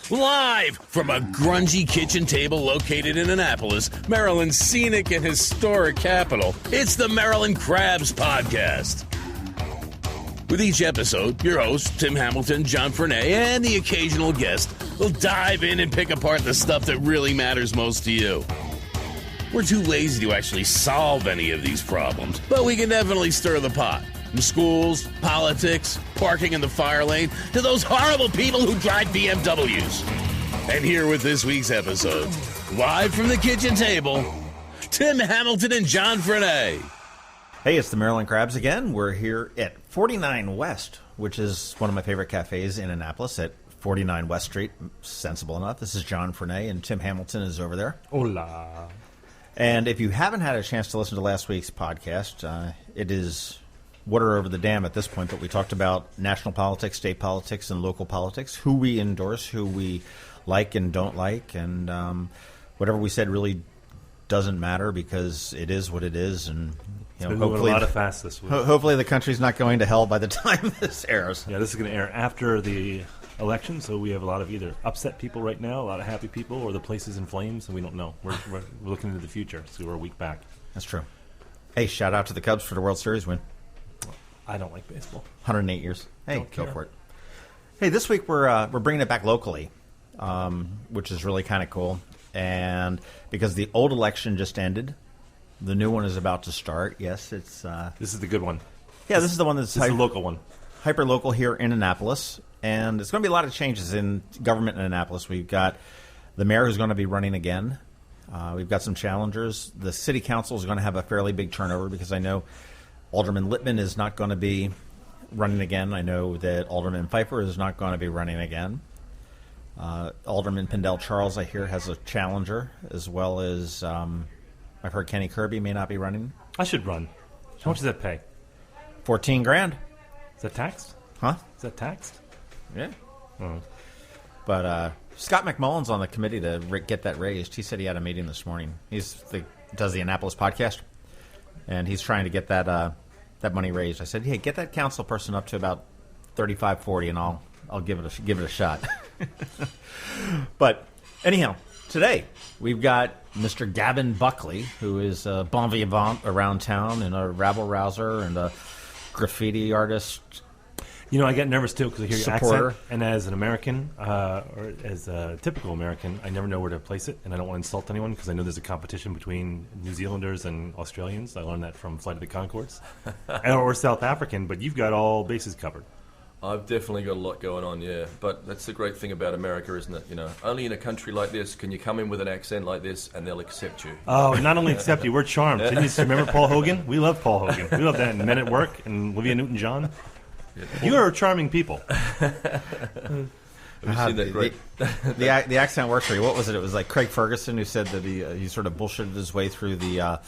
Live from a grungy kitchen table located in Annapolis, Maryland's scenic and historic capital, it's the Maryland Crabs Podcast. With each episode, your hosts, Tim Hamilton, John Frenay, and the occasional guest will dive in and pick apart the stuff that really matters most to you. We're too lazy to actually solve any of these problems, but we can definitely stir the pot. From schools, politics, parking in the fire lane, to those horrible people who drive BMWs. And here with this week's episode, live from the kitchen table, Tim Hamilton and John Frenay. Hey, it's the Maryland Crabs again. We're here at 49 West, which is one of my favorite cafes in Annapolis at 49 West Street. Sensible enough. This is John Frenay, and Tim Hamilton is over there. Hola. And if you haven't had a chance to listen to last week's podcast, it is water over the dam at this point, but we talked about national politics, state politics, and local politics, who we endorse, who we like and don't like, and whatever we said really doesn't matter because it is what it is, and hopefully a lot of fast this week. Hopefully the country's not going to hell by the time this airs. Yeah, this is going to air after the election, so we have a lot of either upset people right now, a lot of happy people, or the place is in flames, and we don't know. We're looking into the future, so we're a week back. That's true. Hey, shout out to the Cubs for the World Series win. I don't like baseball. 108 years. Hey, go for it. Hey, this week we're bringing it back locally, which is really kind of cool. And because the old election just ended, the new one is about to start. Yes, it's... this is the good one. Yeah, this is the one that's... This is the local one. Hyper-local here in Annapolis. And it's going to be a lot of changes in government in Annapolis. We've got the mayor who's going to be running again. We've got some challengers. The city council is going to have a fairly big turnover because I know Alderman Littman is not going to be running again. I know that Alderman Pfeiffer is not going to be running again. Alderman Pendel Charles, I hear, has a challenger, as well as I've heard Kenny Kirby may not be running. I should run. How much does that pay? $14,000. Is that taxed? Huh? Is that taxed? Yeah. Oh. But Scott McMullen's on the committee to get that raised. He said he had a meeting this morning. He does the Annapolis podcast, and he's trying to get that money raised. I said, hey, get that council person up to about 35, 40, and I'll give it a shot. But anyhow, today we've got Mr. Gavin Buckley, who is a bon vivant around town and a rabble-rouser and a graffiti artist. You know, I get nervous, too, because I hear your supporter. accent. And as an American, or as a typical American, I never know where to place it. And I don't want to insult anyone because I know there's a competition between New Zealanders and Australians. I learned that from Flight of the Conchords. Or South African, but you've got all bases covered. I've definitely got a lot going on, yeah. But that's the great thing about America, isn't it? You know, only in a country like this can you come in with an accent like this and they'll accept you. Oh, not only accept you, we're charmed. Didn't you remember Paul Hogan? We love Paul Hogan. We love that in Men at Work and Olivia Newton-John. Yeah, you are charming people. Have you seen that great? The accent works for you. What was it? It was like Craig Ferguson who said that he sort of bullshitted his way through the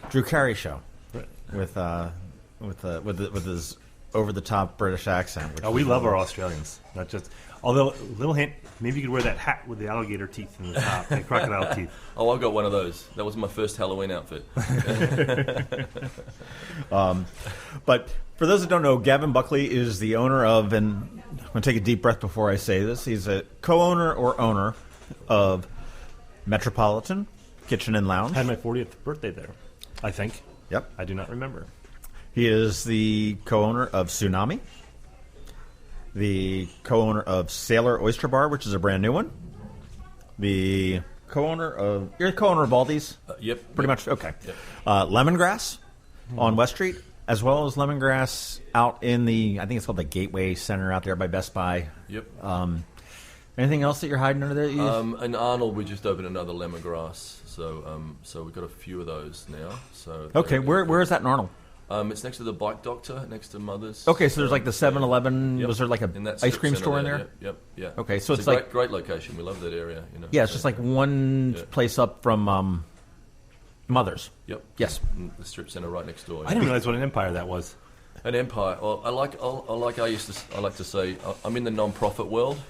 Drew Carey show with his over-the-top British accent. We love our Australians. Not just, although little hint, maybe you could wear that hat with the alligator teeth in the top, the crocodile teeth. Oh, I got one of those. That was my first Halloween outfit. But for those that don't know, Gavin Buckley is the owner of, and I'm going to take a deep breath before I say this, he's a co-owner or owner of Metropolitan Kitchen and Lounge. I had my 40th birthday there, I think. Yep. I do not remember. He is the co-owner of Tsunami, the co-owner of Sailor Oyster Bar, which is a brand new one, the co-owner of... You're the co-owner of Baldi's? Yep. Pretty much? Okay. Yep. Lemongrass on West Street, as well as Lemongrass out in the... I think it's called the Gateway Center out there by Best Buy. Yep. Anything else that you're hiding under there? In Arnold, we just opened another Lemongrass, so we've got a few of those now. So okay, where is that in Arnold? It's next to the Bike Doctor, next to Mother's. Okay, so there's like the 7-Eleven. Yep. Was there like a ice cream store in there? Yep, yeah. Okay, so it's a like great location. We love that area. You know. Yeah, it's just like one place up from Mother's. Yep. Yes. The strip center right next door. I didn't realize what an empire that was. An empire. Well, I like to say, I'm in the non-profit world.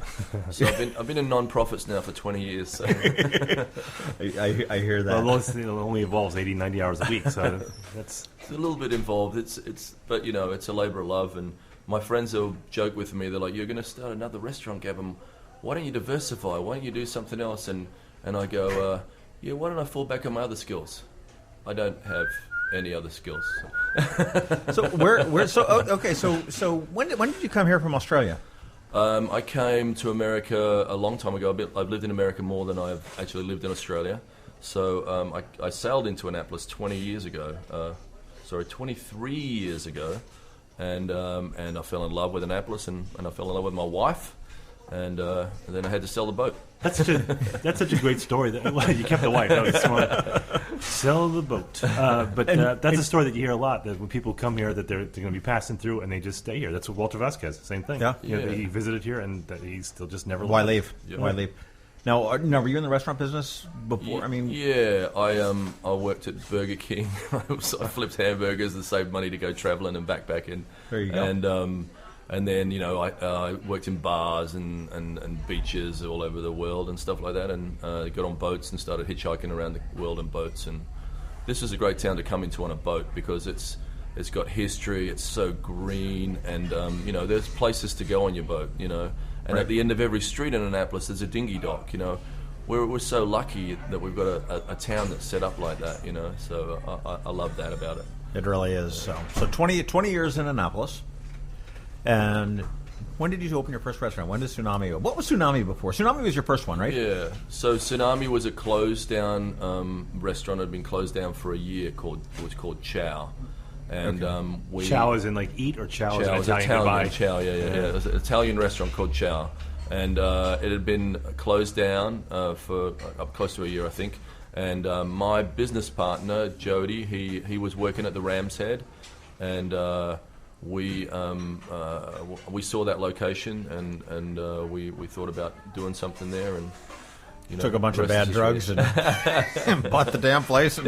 So I've been in non-profits now for 20 years. So. I hear that. Well, it only involves 80, 90 hours a week, so that's a little bit involved. But it's a labor of love. And my friends will joke with me. They're like, "You're going to start another restaurant, Gavin. why don't you diversify? Why don't you do something else? And I go, yeah, why don't I fall back on my other skills? I don't have any other skills. So So when did you come here from Australia? I came to America a long time ago. I've lived in America more than I've actually lived in Australia. So I sailed into Annapolis 23 years ago, and I fell in love with Annapolis, and I fell in love with my wife, and then I had to sell the boat. That's such a great story. That you kept the wife. That was smart. Sell the boat. But that's a story that you hear a lot. That when people come here, that they're going to be passing through and they just stay here. That's what Walter Vasquez. Same thing. Yeah. You know, he visited here and that he still just never. Why leave? Yeah. Why leave? Now, were you in the restaurant business before? Yeah, I worked at Burger King. I flipped hamburgers to save money to go traveling and backpacking. There you go. And then, I worked in bars and beaches all over the world and stuff like that, and got on boats and started hitchhiking around the world in boats. And this is a great town to come into on a boat because it's got history, it's so green, and, there's places to go on your boat, And Right. at the end of every street in Annapolis, there's a dinghy dock, We're so lucky that we've got a town that's set up like that, So I love that about it. It really is. So 20 years in Annapolis. And when did you open your first restaurant? When did Tsunami open? What was Tsunami before? Tsunami was your first one, right? Yeah. So Tsunami was a closed down restaurant. It had been closed down for a year. It was called Chow. And Chow is in like eat or chow is in Italian goodbye? Chow, yeah. It was an Italian restaurant called Chow. And it had been closed down for close to a year, I think. And my business partner, Jody, he was working at the Ram's Head. And we saw that location, and we thought about doing something there, and took a bunch of bad drugs and bought the damn place.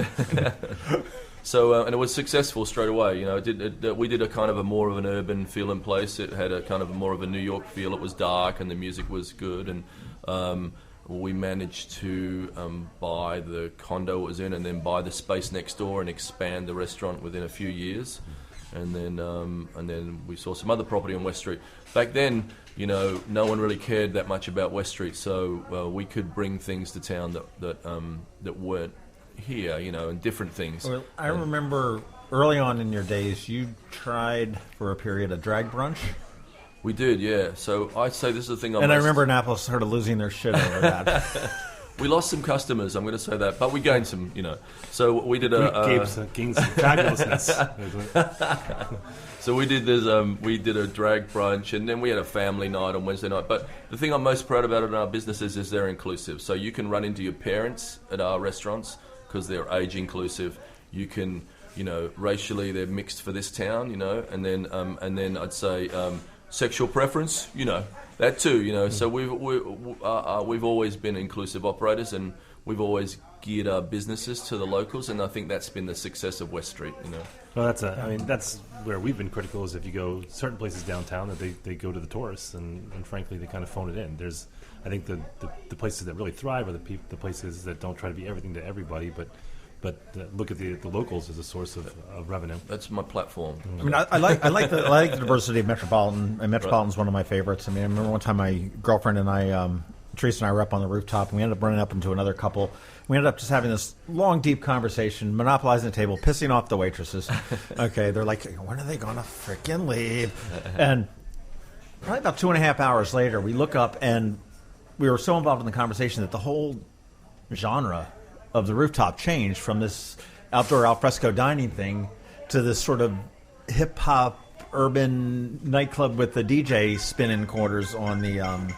So and it was successful straight away. We did a kind of a more of an urban feeling place. It had a kind of more of a New York feel. It was dark and the music was good, and we managed to buy the condo it was in, and then buy the space next door and expand the restaurant within a few years. And then we saw some other property on West Street. Back then, no one really cared that much about West Street, so we could bring things to town that weren't here, and different things. Well, I remember early on in your days, you tried for a period a drag brunch. We did, yeah. So I'd say this is the thing. I remember Annapolis sort of losing their shit over that. We lost some customers, I'm going to say that, but we gained some, So we did gained some fabulousness. So we did a drag brunch, and then we had a family night on Wednesday night. But the thing I'm most proud about in our business is they're inclusive. So you can run into your parents at our restaurants because they're age inclusive. You can, racially they're mixed for this town, and then I'd say sexual preference, that too, So we've always been inclusive operators, and we've always geared our businesses to the locals, and I think that's been the success of West Street. Well, that's where we've been critical. Is if you go certain places downtown, that they go to the tourists, and frankly they kind of phone it in. I think the places that really thrive are the places that don't try to be everything to everybody, but look at the locals as a source of revenue. That's my platform. I mean, I like the diversity of Metropolitan, and Metropolitan's one of my favorites. I remember one time my girlfriend and I, Teresa and I, were up on the rooftop, and we ended up running up into another couple. We ended up just having this long, deep conversation, monopolizing the table, pissing off the waitresses. Okay, they're like, when are they going to freaking leave? And probably about 2.5 hours later, we look up, and we were so involved in the conversation that the whole genre of the rooftop changed from this outdoor alfresco dining thing to this sort of hip-hop urban nightclub with the DJ spinning quarters on the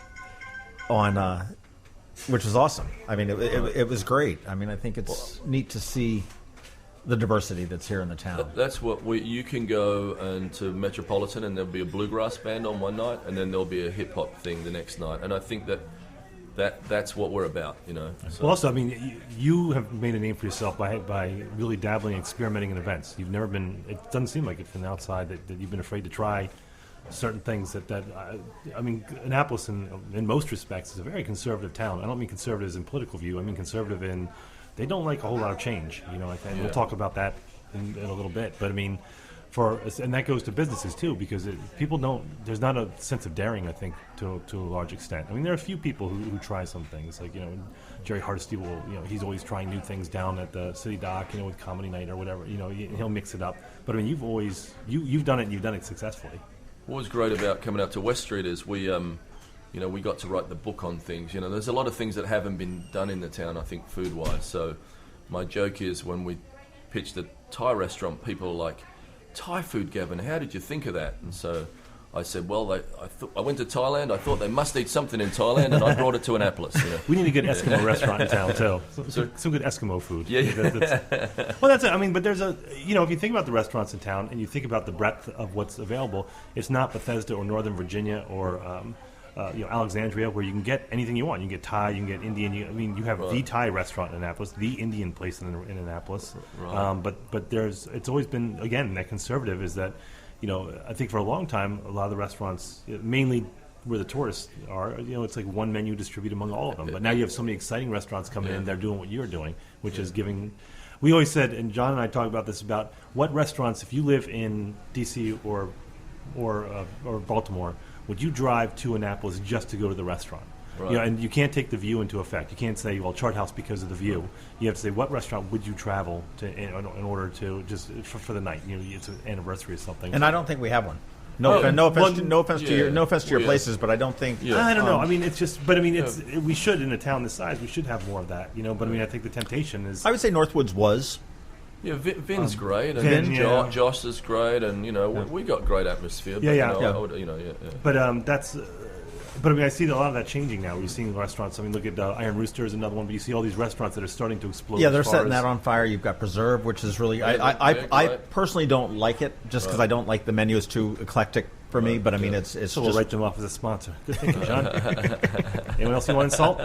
which was awesome. I mean, it was great. I mean, I think it's neat to see the diversity that's here in the town. That's what you can go into Metropolitan, and there'll be a bluegrass band on one night, and then there'll be a hip-hop thing the next night, and I think that's what we're about, So. Well, also, I mean, you have made a name for yourself by really dabbling, experimenting in events. You've never been. It doesn't seem like it from the outside that you've been afraid to try certain things. I mean, Annapolis, in most respects, is a very conservative town. I don't mean conservative as in political view. I mean conservative in they don't like a whole lot of change. And we'll talk about that in a little bit. But I mean, and that goes to businesses too, because people don't. There's not a sense of daring, I think, to a large extent. I mean, there are a few people who try some things, like Jerry Hardesty will, he's always trying new things down at the City Dock, with Comedy Night or whatever. He'll mix it up. But I mean, you've done it, and you've done it successfully. What was great about coming out to West Street is we got to write the book on things. There's a lot of things that haven't been done in the town, I think, food-wise. So my joke is when we pitched the Thai restaurant, people are like, Thai food, Gavin, how did you think of that? And so I said, well, I went to Thailand, I thought they must eat something in Thailand, and I brought it to Annapolis. We need a good Eskimo restaurant in town, too. Some good Eskimo food. Yeah. Well, that's it. I mean, but there's if you think about the restaurants in town, and you think about the breadth of what's available, it's not Bethesda or Northern Virginia or Alexandria, where you can get anything you want. You can get Thai, you can get Indian. You have the Thai restaurant in Annapolis, the Indian place in Annapolis. Right. But it's always been, again, that conservative is that, I think for a long time, a lot of the restaurants, mainly where the tourists are, it's like one menu distributed among all of them. But now you have so many exciting restaurants coming in, they're doing what you're doing, which is giving. We always said, and John and I talk about this, about what restaurants, if you live in D.C. or Baltimore, would you drive to Annapolis just to go to the restaurant? Right. And you can't take the view into effect. You can't say, well, Chart House because of the view. You have to say, what restaurant would you travel to in order to just for the night? It's an anniversary or something. And I don't think we have one. No offense to your places, but I don't think. Yeah. I don't know. I mean, it's just. But I mean, we should in a town this size. We should have more of that. But I mean, I think the temptation is. I would say Northwoods was. Yeah, Vin's great, and Josh is great, and we got great atmosphere. But that's. But I mean, I see a lot of that changing now. We're seeing restaurants. I mean, look at Iron Rooster is another one. But you see all these restaurants that are starting to explode. Yeah, they're setting that on fire. You've got Preserve, which is really. I personally don't like it, just because I don't like the menu is too eclectic for me. But I mean, it's. So we'll write them off as a sponsor. Good thinking, John. Anyone else you want to insult?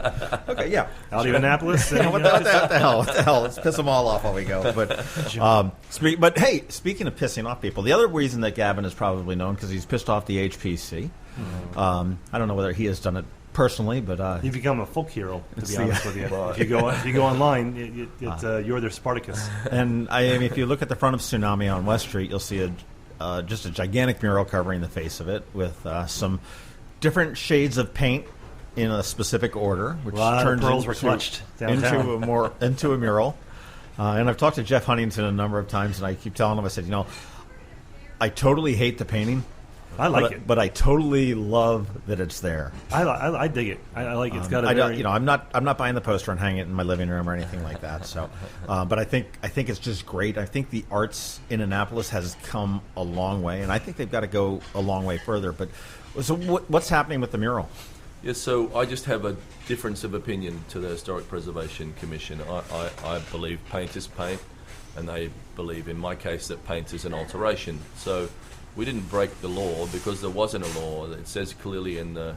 Okay, yeah. Out of Annapolis. What the hell? Let's piss them all off while we go. But hey, speaking of pissing off people, the other reason that Gavin is probably known because he's pissed off the HPC. I don't know whether he has done it personally, but you've become a folk hero. To be honest with you, if you go online, you're their Spartacus. And if you look at the front of Tsunami on West Street, you'll see just a gigantic mural covering the face of it with some different shades of paint in a specific order, which turns into a mural. And I've talked to Jeff Huntington a number of times, and I keep telling him, I said, I totally hate the painting. I like it, but I totally love that it's there. I dig it. I like it. It's got a I'm not buying the poster and hanging it in my living room or anything like that. So, but I think it's just great. I think the arts in Annapolis has come a long way, and I think they've got to go a long way further. But so, what's happening with the mural? Yes, so I just have a difference of opinion to the Historic Preservation Commission. I believe paint is paint, and they believe, in my case, that paint is an alteration. So we didn't break the law because there wasn't a law. It says clearly in the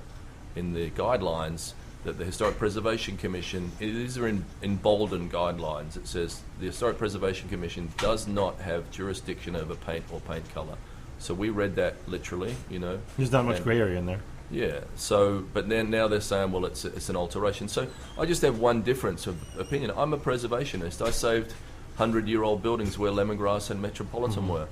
guidelines that the Historic Preservation Commission, these are in bolden guidelines. It says the Historic Preservation Commission does not have jurisdiction over paint or paint colour. So we read that literally, There's not much grey area in there. Yeah. So, but then now they're saying, well, it's an alteration. So I just have one difference of opinion. I'm a preservationist. I saved 100-year-old buildings where Lemongrass and Metropolitan were.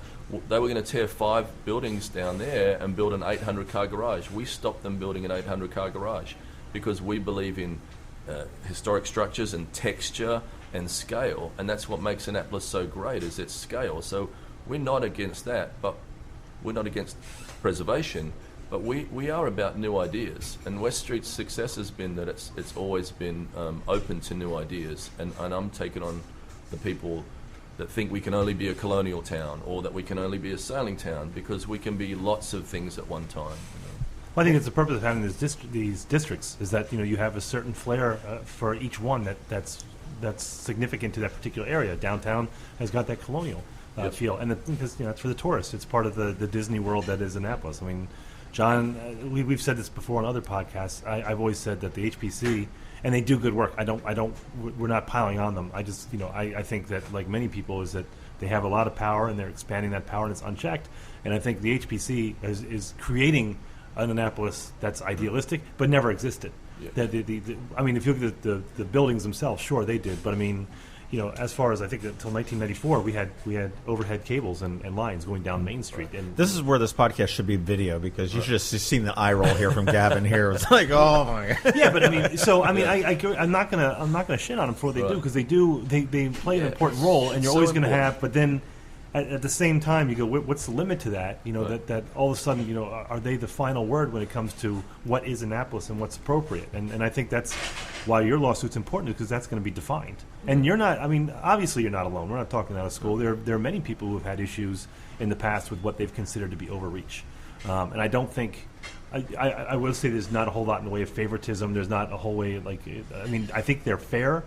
They were going to tear 5 buildings down there and build an 800-car garage. We stopped them building an 800-car garage because we believe in historic structures and texture and scale, and that's what makes Annapolis so great, is its scale. So we're not against that, but we're not against preservation, but we are about new ideas. And West Street's success has been that it's always been open to new ideas, and I'm taking on the people that think we can only be a colonial town or that we can only be a sailing town, because we can be lots of things at one time. Well, I think it's the purpose of having these districts is that you have a certain flair for each one that's significant to that particular area. Downtown has got that colonial feel, and because it's for the tourists. It's part of the Disney world that is Annapolis. I mean, John, we've said this before on other podcasts. I've always said that the HPC, and they do good work. We're not piling on them. I just, I think that, like many people, is that they have a lot of power and they're expanding that power and it's unchecked. And I think the HPC is creating an Annapolis that's idealistic but never existed. Yeah. I mean, if you look at the buildings themselves, sure, they did. But I mean, as far as I think until 1994, we had overhead cables and lines going down Main Street. And this is where this podcast should be video, because you should have seen the eye roll here from Gavin here. It's like, oh my God. Yeah, but I'm not gonna shit on them for what they do, because they play an important role, and you're always going to have. But then at the same time, you go, what's the limit to that? That all of a sudden, are they the final word when it comes to what is Annapolis and what's appropriate? And I think that's why your lawsuit's important, because that's going to be defined. And you're not. I mean, obviously, you're not alone. We're not talking out of school. There are many people who have had issues in the past with what they've considered to be overreach. And I don't think. I will say there's not a whole lot in the way of favoritism. There's not a whole way I think they're fair.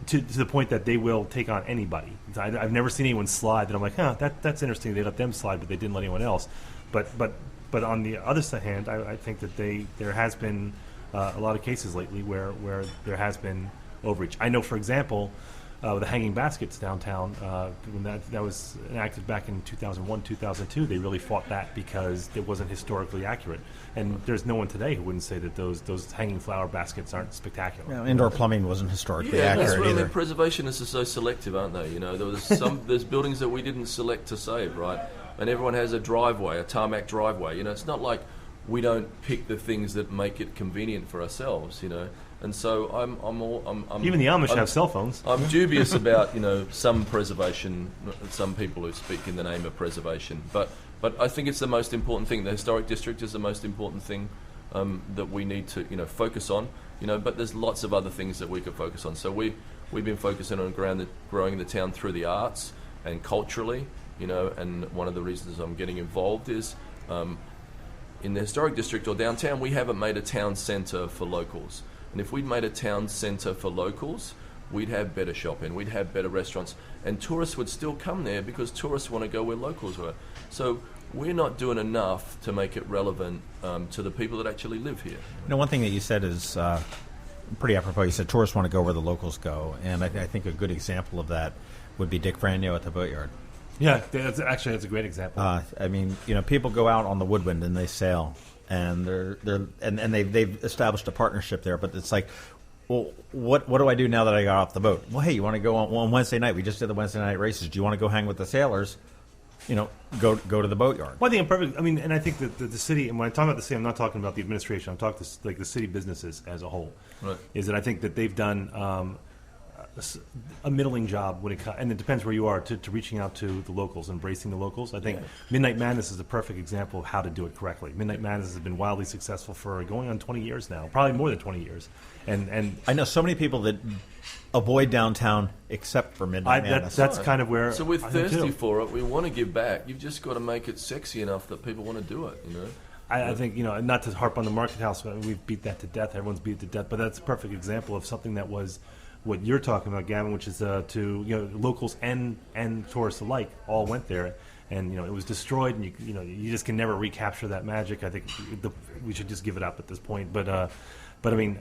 To the point that they will take on anybody. I've never seen anyone slide that I'm like, that's interesting. They let them slide, but they didn't let anyone else. But on the other hand, I think that there has been a lot of cases lately where there has been overreach. I know, for example, the hanging baskets downtown, when that was enacted back in 2001, 2002, they really fought that because it wasn't historically accurate. And there's no one today who wouldn't say that those hanging flower baskets aren't spectacular. Yeah, indoor plumbing wasn't historically accurate that's what either. I mean, preservationists are so selective, aren't they? There's buildings that we didn't select to save, right? And everyone has a driveway, a tarmac driveway. It's not like we don't pick the things that make it convenient for ourselves, And so I'm even the Amish have cell phones. I'm dubious about some preservation, some people who speak in the name of preservation, but I think it's the most important thing. The historic district is the most important thing that we need to focus on. But there's lots of other things that we could focus on. So we've been focusing on growing the town through the arts and culturally. And one of the reasons I'm getting involved is in the historic district or downtown, we haven't made a town centre for locals. And if we'd made a town centre for locals, we'd have better shopping, we'd have better restaurants, and tourists would still come there because tourists want to go where locals were. So we're not doing enough to make it relevant to the people that actually live here. One thing that you said is pretty apropos. You said tourists want to go where the locals go, and I think a good example of that would be Dick Franio at the Boatyard. Yeah, that's a great example. People go out on the Woodwind and they sail, and they've established a partnership there. But it's like, well, what do I do now that I got off the boat? Well, hey, you want to go on Wednesday night? We just did the Wednesday night races. Do you want to go hang with the sailors? Go to the Boatyard. Well, I think I'm perfect. And I think that the city, and when I talk about the city, I'm not talking about the administration. I'm talking like the city businesses as a whole. Right. Is that I think that they've done a middling job when it comes, and it depends where you are, to reaching out to the locals, embracing the locals. I think Midnight Madness is a perfect example of how to do it correctly. Midnight Madness has been wildly successful for going on 20 years now, probably more than 20 years. And I know so many people that avoid downtown except for Midnight Madness. That's kind of where. So we're thirsty for it. We want to give back. You've just got to make it sexy enough that people want to do it. I think, not to harp on the Market House, we've beat that to death. Everyone's beat it to death. But that's a perfect example of something that was what you're talking about, Gavin, which is locals and tourists alike all went there, and it was destroyed, and you just can never recapture that magic. I think we should just give it up at this point. But I mean,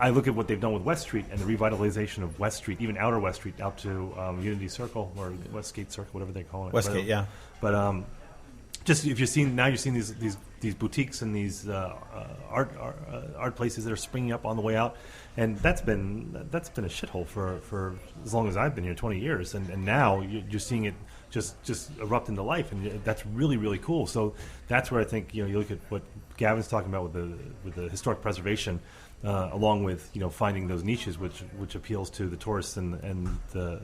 I look at what they've done with West Street and the revitalization of West Street, even outer West Street, out to Unity Circle or Westgate Circle, whatever they call it. Westgate, yeah. But just if you're seeing these boutiques and these art places that are springing up on the way out, and that's been a shithole for as long as I've been here, 20 years, and now you're seeing it just erupt into life, and that's really, really cool. So that's where I think you look at what Gavin's talking about with the historic preservation, along with finding those niches which appeals to the tourists and the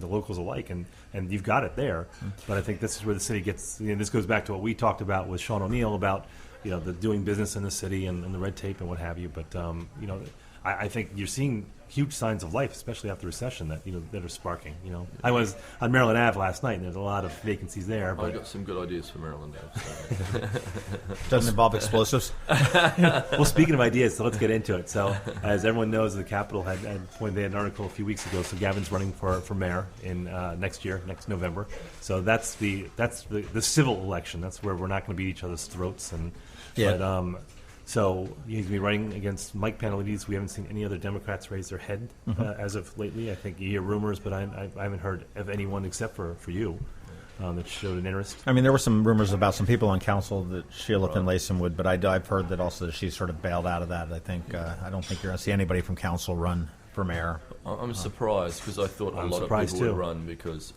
locals alike, and you've got it there. But I think this is where the city gets. This goes back to what we talked about with Sean O'Neill about the doing business in the city and the red tape and what have you. But I think you're seeing huge signs of life, especially after the recession, that are sparking. I was on Maryland Ave last night, and there's a lot of vacancies there. But I got some good ideas for Maryland Ave. So. Doesn't involve explosives. Well, speaking of ideas, so let's get into it. So, as everyone knows, the Capitol had pointed an article a few weeks ago. So Gavin's running for mayor in next November. So that's the civil election. That's where we're not going to beat each other's throats. So he's going to be running against Mike Panelides. We haven't seen any other Democrats raise their head as of lately. I think you hear rumors, but I haven't heard of anyone except for you that showed an interest. I mean, there were some rumors about some people on council that Sheila Finlayson would, but I've heard that also that she's sort of bailed out of that. I think I don't think you're going to see anybody from council run for mayor. I'm surprised because I thought a lot of people would run because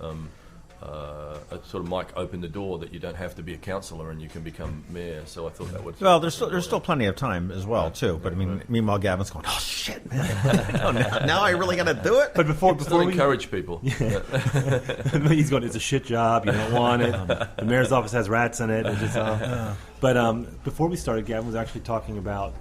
sort of Mike opened the door that you don't have to be a councillor and you can become mayor. So I thought that would. Well, there's still plenty of time as well too. But I mean, meanwhile, Gavin's going, oh shit, man! now I really got to do it. But before we encourage people, he's going. It's a shit job. You don't want it. The mayor's office has rats in it. And just, but before we started, Gavin was actually talking about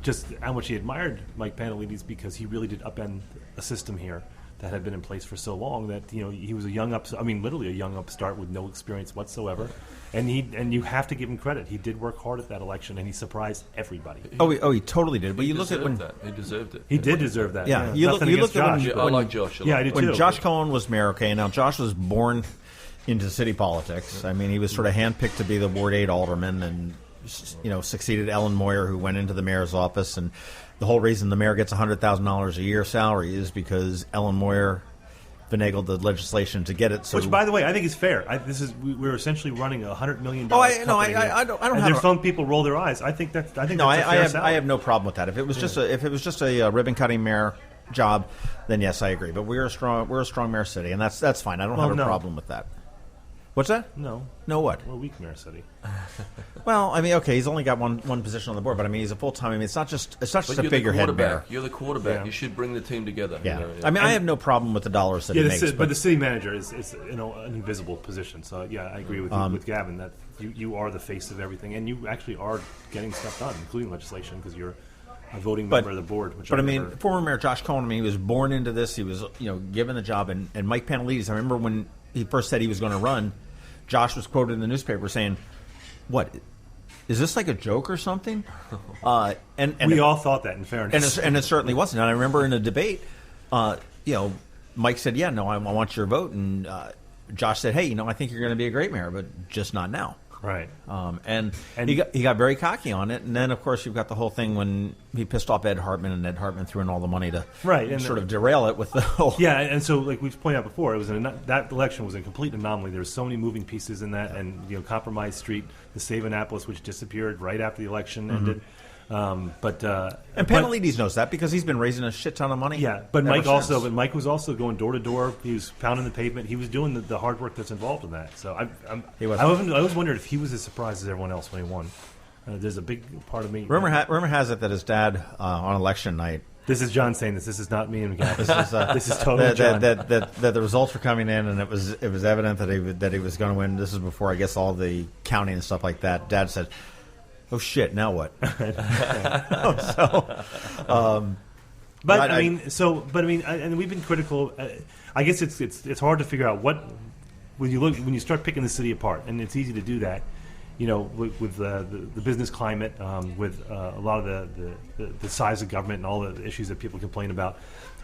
just how much he admired Mike Panelides because he really did upend a system here that had been in place for so long that he was literally a young upstart with no experience whatsoever, and you have to give him credit. He did work hard at that election, and he surprised everybody. He totally did. But you look at when he deserved it. He did deserve that. Yeah, you look at Josh. I like Josh. I did too. When Josh Cohen was mayor, now Josh was born into city politics. I mean, he was sort of handpicked to be the Ward 8 alderman, and succeeded Ellen Moyer, who went into the mayor's office. And the whole reason the mayor gets $100,000 a year salary is because Ellen Moyer finagled the legislation to get it. So, which, by the way, I think is fair. We're essentially running a $100 million. I don't. And have some people roll their eyes. I think that's a fair salary. I have no problem with that. If it was just a ribbon cutting mayor job, then yes, I agree. But we're a strong mayor city, and that's fine. I don't have a problem with that. What's that? No, what? We're a weak mayor city. Well, I mean, okay, he's only got one position on the board, but I mean, he's a full time. I mean, it's not just a figurehead mayor. You're the quarterback. Yeah. You should bring the team together. Yeah, I mean, I have no problem with the dollars that he makes, but the city manager is an invisible position. So yeah, I agree with you, with Gavin that you are the face of everything, and you actually are getting stuff done, including legislation, because you're a voting member of the board. But I mean, former Mayor Josh Cohen, I mean, he was born into this. He was given the job, and Mike Panelides. I remember when he first said he was going to run. Josh was quoted in the newspaper saying, "What is this, like a joke or something?" And we all thought that, in fairness, and it certainly wasn't. And I remember in a debate, Mike said, "Yeah, no, I want your vote," and Josh said, "Hey, I think you're going to be a great mayor, but just not now." Right. And he got very cocky on it, and then of course you've got the whole thing when he pissed off Ed Hartman, and Ed Hartman threw in all the money to sort of derail it with the whole. Yeah, and so like we've pointed out before, it was that election was a complete anomaly. There were so many moving pieces in that, and Compromise Street, the Save Annapolis, which disappeared right after the election ended. And Panelides knows that because he's been raising a shit ton of money. Yeah, but Mike was also going door to door. He was pounding the pavement. He was doing the hard work that's involved in that. So I always wondered if he was as surprised as everyone else when he won. There's a big part of me. Rumor has it that his dad on election night. This is John saying this. This is not me and Gavin. This is totally John. That the results were coming in, and it was evident that he was going to win. This is before, I guess, all the counting and stuff like that. Dad said, "Oh shit! Now what?" And we've been critical. I guess it's hard to figure out what when you start picking the city apart, and it's easy to do that. With the business climate, with a lot of the size of government and all the issues that people complain about,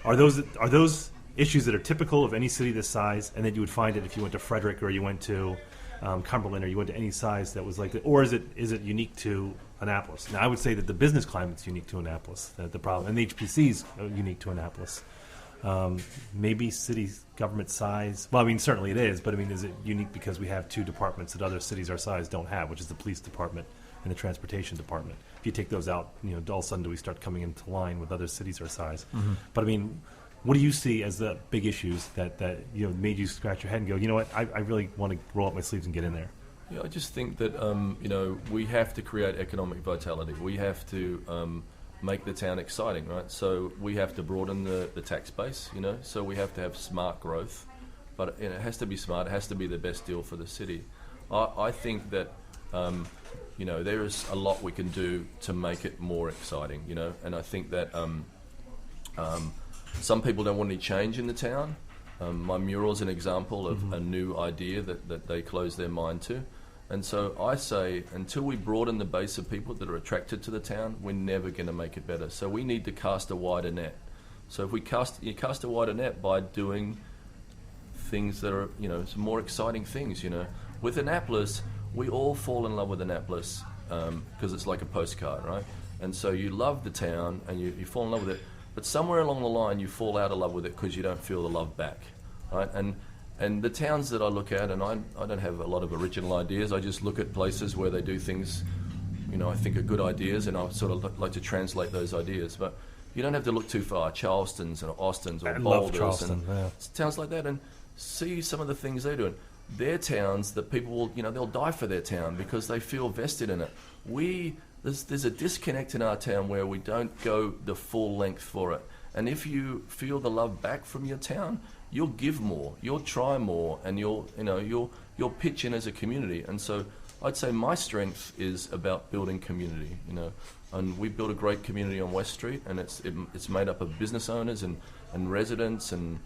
are those issues that are typical of any city this size, and that you would find it if you went to Frederick or you went to Cumberland, or you went to any size that was like that, or is it unique to Annapolis? Now, I would say that the business climate's unique to Annapolis. The problem, and the HPC's unique to Annapolis. Maybe city government size. Well, I mean, certainly it is, but I mean, is it unique because we have two departments that other cities our size don't have, which is the police department and the transportation department? If you take those out, all of a sudden do we start coming into line with other cities our size? Mm-hmm. But I mean, what do you see as the big issues that made you scratch your head and go, you know what, I really want to roll up my sleeves and get in there? Yeah, I just think that we have to create economic vitality. We have to make the town exciting, right? So we have to broaden the tax base, so we have to have smart growth, but it has to be smart. It has to be the best deal for the city. I think that there is a lot we can do to make it more exciting, and I think that some people don't want any change in the town. My mural is an example of a new idea that they close their mind to. And so I say, until we broaden the base of people that are attracted to the town, we're never going to make it better. So we need to cast a wider net. So if you cast a wider net by doing things that are, some more exciting things, With Annapolis, we all fall in love with Annapolis because it's like a postcard, right? And so you love the town and you fall in love with it. But somewhere along the line, you fall out of love with it because you don't feel the love back, right? And the towns that I look at, and I don't have a lot of original ideas. I just look at places where they do things, I think are good ideas, and I sort of like to translate those ideas. But You don't have to look too far. Charleston's and Austin's or I love Boulders Charleston, and yeah. towns like that, and see some of the things they're doing. They're towns that people will, they'll die for their town because they feel vested in it. There's a disconnect in our town where we don't go the full length for it. And if you feel the love back from your town, you'll give more, you'll try more, and you'll pitch in as a community. And so I'd say my strength is about building community, and we built a great community on West Street, and it's made up of business owners and residents and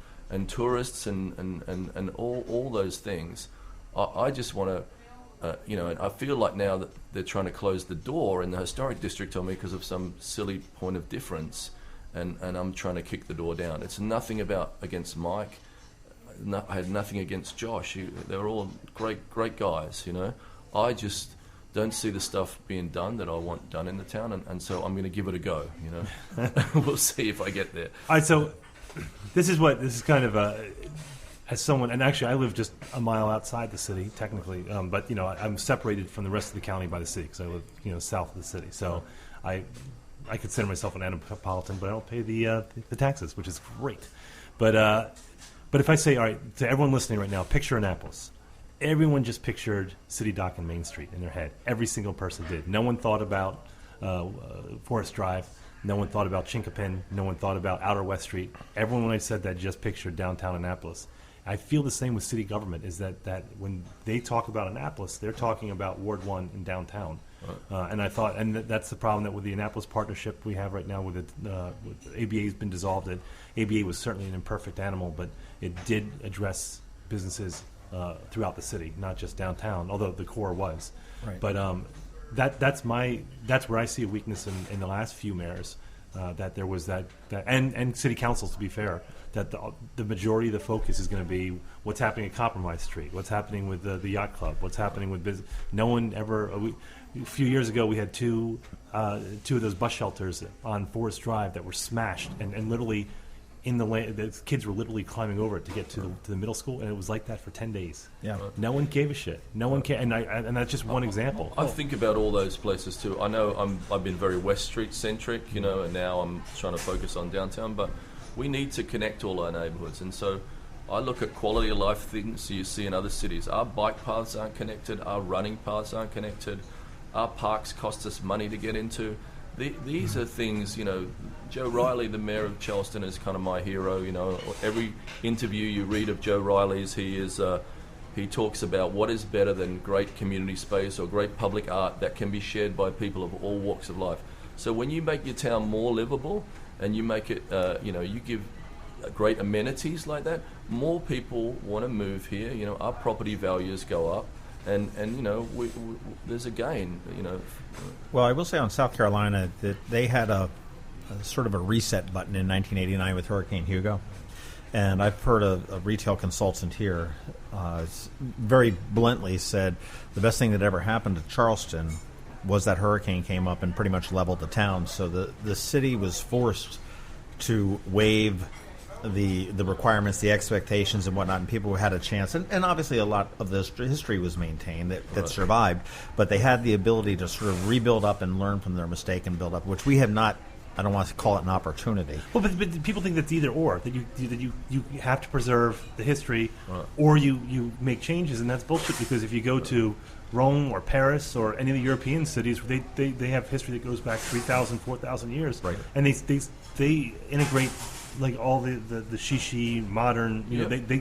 tourists and all those things. I just want to, and I feel like now that they're trying to close the door in the historic district on me because of some silly point of difference, and I'm trying to kick the door down. It's nothing against Mike. I had nothing against Josh. They were all great guys, I just don't see the stuff being done that I want done in the town, and so I'm going to give it a go, We'll see if I get there. All right, so this is kind of as someone, and actually I live just a mile outside the city, technically, but, I'm separated from the rest of the county by the city because I live, south of the city. So I consider myself an Annapolitan, but I don't pay the taxes, which is great. But if I say, all right, to everyone listening right now, picture Annapolis. Everyone just pictured City Dock and Main Street in their head. Every single person did. No one thought about Forest Drive. No one thought about Chinkapin. No one thought about Outer West Street. Everyone, when I said that, just pictured downtown Annapolis. I feel the same with city government, is that when they talk about Annapolis, they're talking about Ward 1 in downtown. And I thought, and that's the problem that with the Annapolis partnership we have right now with ABA has been dissolved. ABA was certainly an imperfect animal, but it did address businesses throughout the city, not just downtown, although the core was. Right. But that's where I see a weakness in the last few mayors, that there was that and city councils, to be fair, that the majority of the focus is going to be what's happening at Compromise Street, what's happening with the yacht club, what's happening with business. No one ever. A few years ago, we had two of those bus shelters on Forest Drive that were smashed, and literally in the kids were literally climbing over it to get to the middle school, and it was like that for 10 days. Yeah. No one gave a shit. No one cared, and that's just one example. I think about all those places too. I know I've been very West Street centric, and now I'm trying to focus on downtown, but we need to connect all our neighborhoods. And so I look at quality of life things you see in other cities. Our bike paths aren't connected. Our running paths aren't connected. Our parks cost us money to get into. These are things, Joe Riley, the mayor of Charleston, is kind of my hero. Every interview you read of Joe Riley's, he talks about what is better than great community space or great public art that can be shared by people of all walks of life. So when you make your town more livable and you make it, you give great amenities like that, more people want to move here. Our property values go up. And there's a gain, Well, I will say on South Carolina that they had a sort of a reset button in 1989 with Hurricane Hugo. And I've heard a retail consultant here very bluntly said the best thing that ever happened to Charleston was that hurricane came up and pretty much leveled the town. So the city was forced to waive the requirements, the expectations, and whatnot, and people had a chance. And obviously a lot of this history was maintained that survived, but they had the ability to sort of rebuild up and learn from their mistake and build up, which we have not. I don't want to call it an opportunity. Well, but people think that's either or, that you have to preserve the history, or you make changes, and that's bullshit, because if you go to Rome or Paris or any of the European cities, they have history that goes back 3,000, 4,000 years, right. And they integrate like all the shishi modern,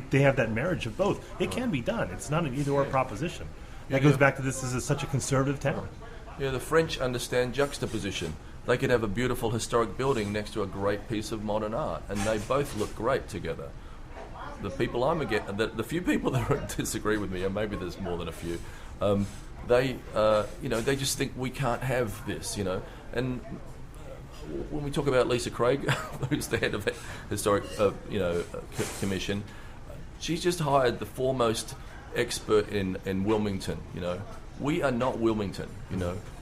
they have that marriage of both. It can be done. It's not an either or proposition. That goes back to this is such a conservative town. Yeah, the French understand juxtaposition. They could have a beautiful historic building next to a great piece of modern art, and they both look great together. The people the few people that disagree with me, and maybe there's more than a few, they just think we can't have this, And when we talk about Lisa Craig, who's the head of the historic, commission, she's just hired the foremost expert in Wilmington. We are not Wilmington.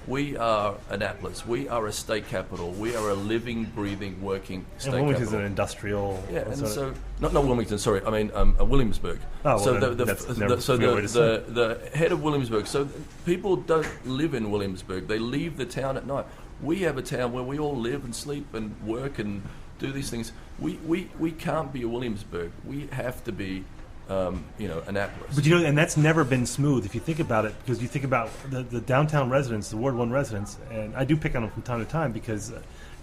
We are Annapolis. We are a state capital. We are a living, breathing, working state capital. And Wilmington's an industrial. Yeah, and so not Wilmington. Sorry, I mean Williamsburg. Oh, well, so the the head of Williamsburg. So people don't live in Williamsburg. They leave the town at night. we have a town where we all live and sleep and work and do these things. We can't be a Williamsburg. We have to be, Annapolis. But and that's never been smooth if you think about it, because you think about the downtown residents, the Ward 1 residents, and I do pick on them from time to time because,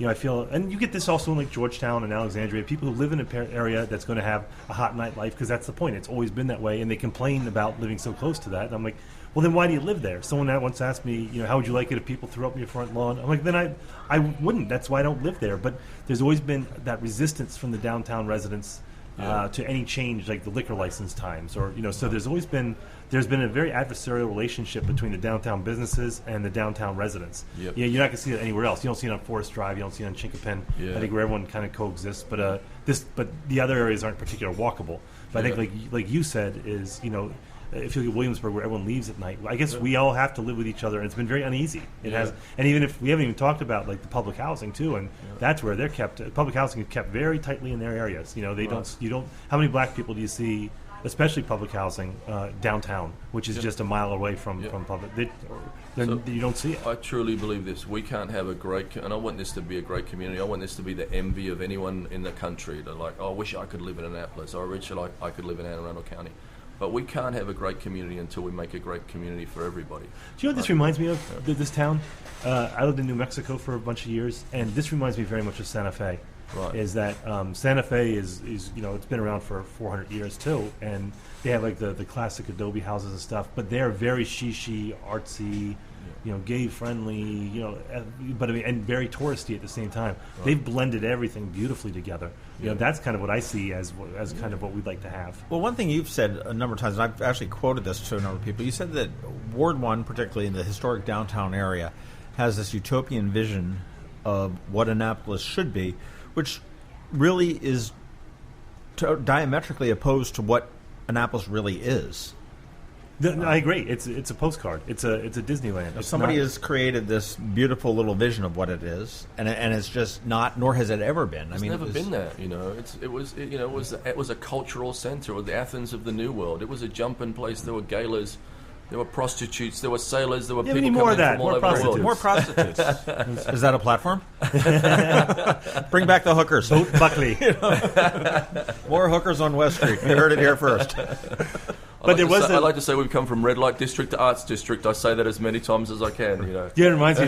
I feel, and you get this also in like Georgetown and Alexandria, people who live in an area that's going to have a hot nightlife, because that's the point. It's always been that way, and they complain about living so close to that. And I'm like, well, then why do you live there? Someone that once asked me, how would you like it if people threw up in your front lawn? I'm like, then I wouldn't. That's why I don't live there. But there's always been that resistance from the downtown residents to any change, like the liquor license times, or so there's been a very adversarial relationship between the downtown businesses and the downtown residents. Yep. Yeah, you're not going to see it anywhere else. You don't see it on Forest Drive. You don't see it on Chinkapin. Yeah. I think where everyone kind of coexists. But the other areas aren't particularly walkable. But I think, like you said, is if you look at Williamsburg, where everyone leaves at night, I guess we all have to live with each other, and it's been very uneasy. It has, and even if we haven't even talked about like the public housing too, and that's where they're kept. Public housing is kept very tightly in their areas. They don't. You don't. How many black people do you see, especially public housing downtown, which is just a mile away from public? You don't see it. I truly believe this. We can't have a great, and I want this to be a great community. I want this to be the envy of anyone in the country. They're like, I wish I could live in Annapolis, or I wish I could live in Anne Arundel County. But we can't have a great community until we make a great community for everybody. Do you know what this reminds me of, this town? I lived in New Mexico for a bunch of years, and this reminds me very much of Santa Fe. Right. Is that Santa Fe is it's been around for 400 years too, and they have like the classic adobe houses and stuff, but they're very shishi, artsy, gay friendly, but and very touristy at the same time. Right. They've blended everything beautifully together. That's kind of what I see as kind of what we'd like to have. Well, one thing you've said a number of times, and I've actually quoted this to a number of people, you said that Ward 1, particularly in the historic downtown area, has this utopian vision of what Annapolis should be, which really is diametrically opposed to what Annapolis really is. I agree. It's a postcard. It's a Disneyland. Somebody has created this beautiful little vision of what it is, and it's just not. Nor has it ever been. It's never been there. It was a cultural center, or the Athens of the New World. It was a jumping place. There were galas. There were prostitutes. There were sailors. There were people coming from all over the world. More prostitutes. Is that a platform? Bring back the hookers. Vote Buckley. More hookers on West Street. You heard it here first. But I like to say we've come from red light district to arts district. I say that as many times as I can. Yeah, it reminds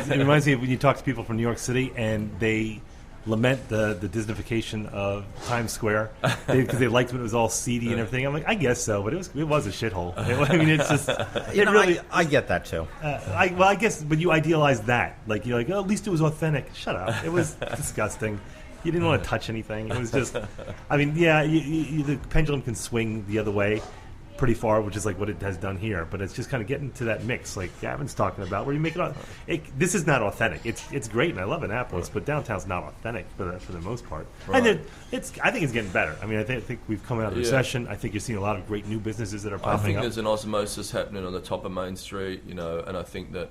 me of when you talk to people from New York City and they lament the Disneyfication of Times Square because they liked when it was all seedy and everything. I'm like, I guess so, but it was a shithole. It's just I get that too. I guess, but you idealize that. Like you're like, at least it was authentic. Shut up. It was disgusting. You didn't want to touch anything. It was just, the pendulum can swing the other way pretty far, which is like what it has done here, but it's just kind of getting to that mix like Gavin's talking about, where you make this is not authentic. It's great, and I love Annapolis, but downtown's not authentic for the most part. Right. And I think it's getting better. I think we've come out of the recession. I think you're seeing a lot of great new businesses that are popping up. I think there's an osmosis happening on the top of Main Street, and I think that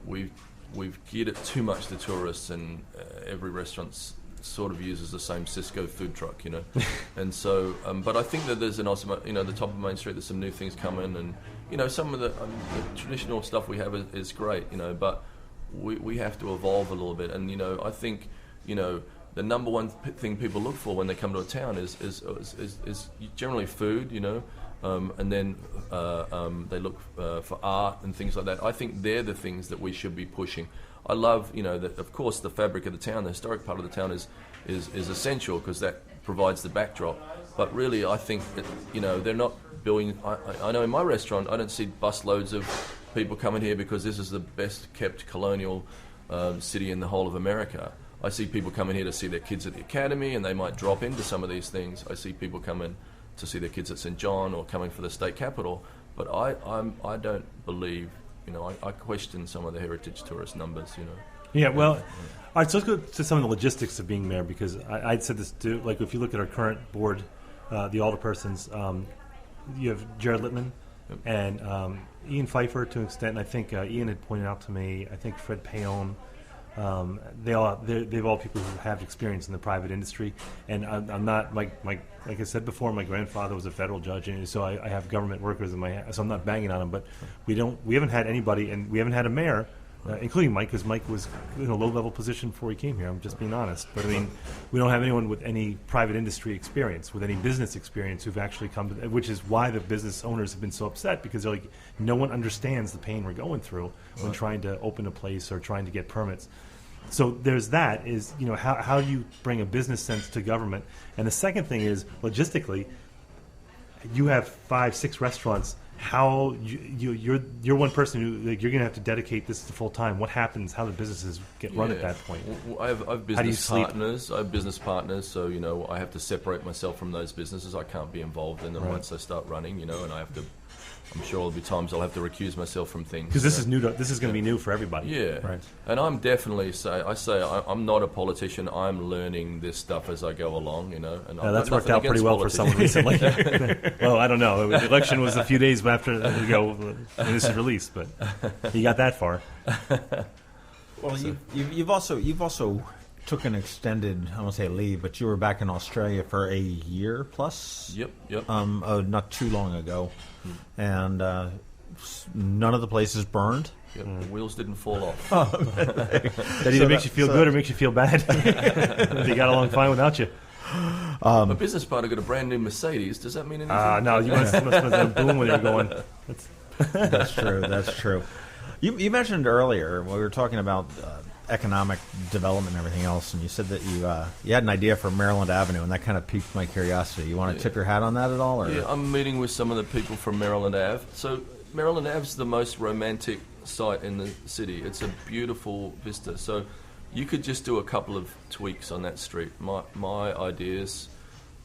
we've geared it too much to tourists, and every restaurant's sort of uses the same Cisco food truck, and so. But I think that there's an awesome, the top of Main Street. There's some new things coming, and some of the traditional stuff we have is great, But we have to evolve a little bit, and I think the number one thing people look for when they come to a town is generally food, and then they look for art and things like that. I think they're the things that we should be pushing. I love, that of course the fabric of the town, the historic part of the town is essential because that provides the backdrop. But really, I think that, they're not building. I know in my restaurant, I don't see busloads of people coming here because this is the best kept colonial city in the whole of America. I see people coming here to see their kids at the academy, and they might drop into some of these things. I see people coming to see their kids at St. John or coming for the state capitol. But I don't believe. I question some of the heritage tourist numbers, Yeah, well, all right, so let's go to some of the logistics of being mayor, because I'd said this too. Like, if you look at our current board, the alderpersons, you have Jared Littman and Ian Pfeiffer to an extent, and I think Ian had pointed out to me, I think Fred Payon, they've all people who have experience in the private industry, and I'm not like I said before, my grandfather was a federal judge, and so I have government workers in my, so I'm not banging on them, but we haven't had anybody, and we haven't had a mayor including Mike, because Mike was in a low-level position before he came here. I'm just being honest. But, I mean, we don't have anyone with any private industry experience, with any business experience who've actually come to, which is why the business owners have been so upset, because they're like, no one understands the pain we're going through when trying to open a place or trying to get permits. So there's that, is, you know, how do you bring a business sense to government? And the second thing is, logistically, you have 5-6 restaurants. How you're one person who, like, you're going to have to dedicate this to full time. What happens? How the businesses get run at that point? Well, I have business partners. I have business partners, so, you know, I have to separate myself from those businesses. I can't be involved in them once they start running, you know, and I have to. I'm sure there'll be times I'll have to recuse myself from things. Because this is new. This is going to be new for everybody. Yeah, right. And I'm definitely I'm not a politician. I'm learning this stuff as I go along. You know, and that's worked out pretty well for someone recently. Well, I don't know. The election was a few days after when this is released, but you got that far. Well, so. you've also took an extended, I won't say leave, but you were back in Australia for a year plus. Yep. Not too long ago, and none of the places burned. Yep. The wheels didn't fall off. That either makes you feel good or makes you feel bad. They got along fine without you. My business partner got a brand new Mercedes. Does that mean anything? No, you must have boom when you're going. That's true. That's true. You mentioned earlier when we were talking about economic development and everything else, and you said that you had an idea for Maryland Avenue, and that kind of piqued my curiosity. You want to tip your hat on that at all? Or? Yeah, I'm meeting with some of the people from Maryland Ave. So Maryland Ave's the most romantic site in the city. It's a beautiful vista. So you could just do a couple of tweaks on that street. My ideas.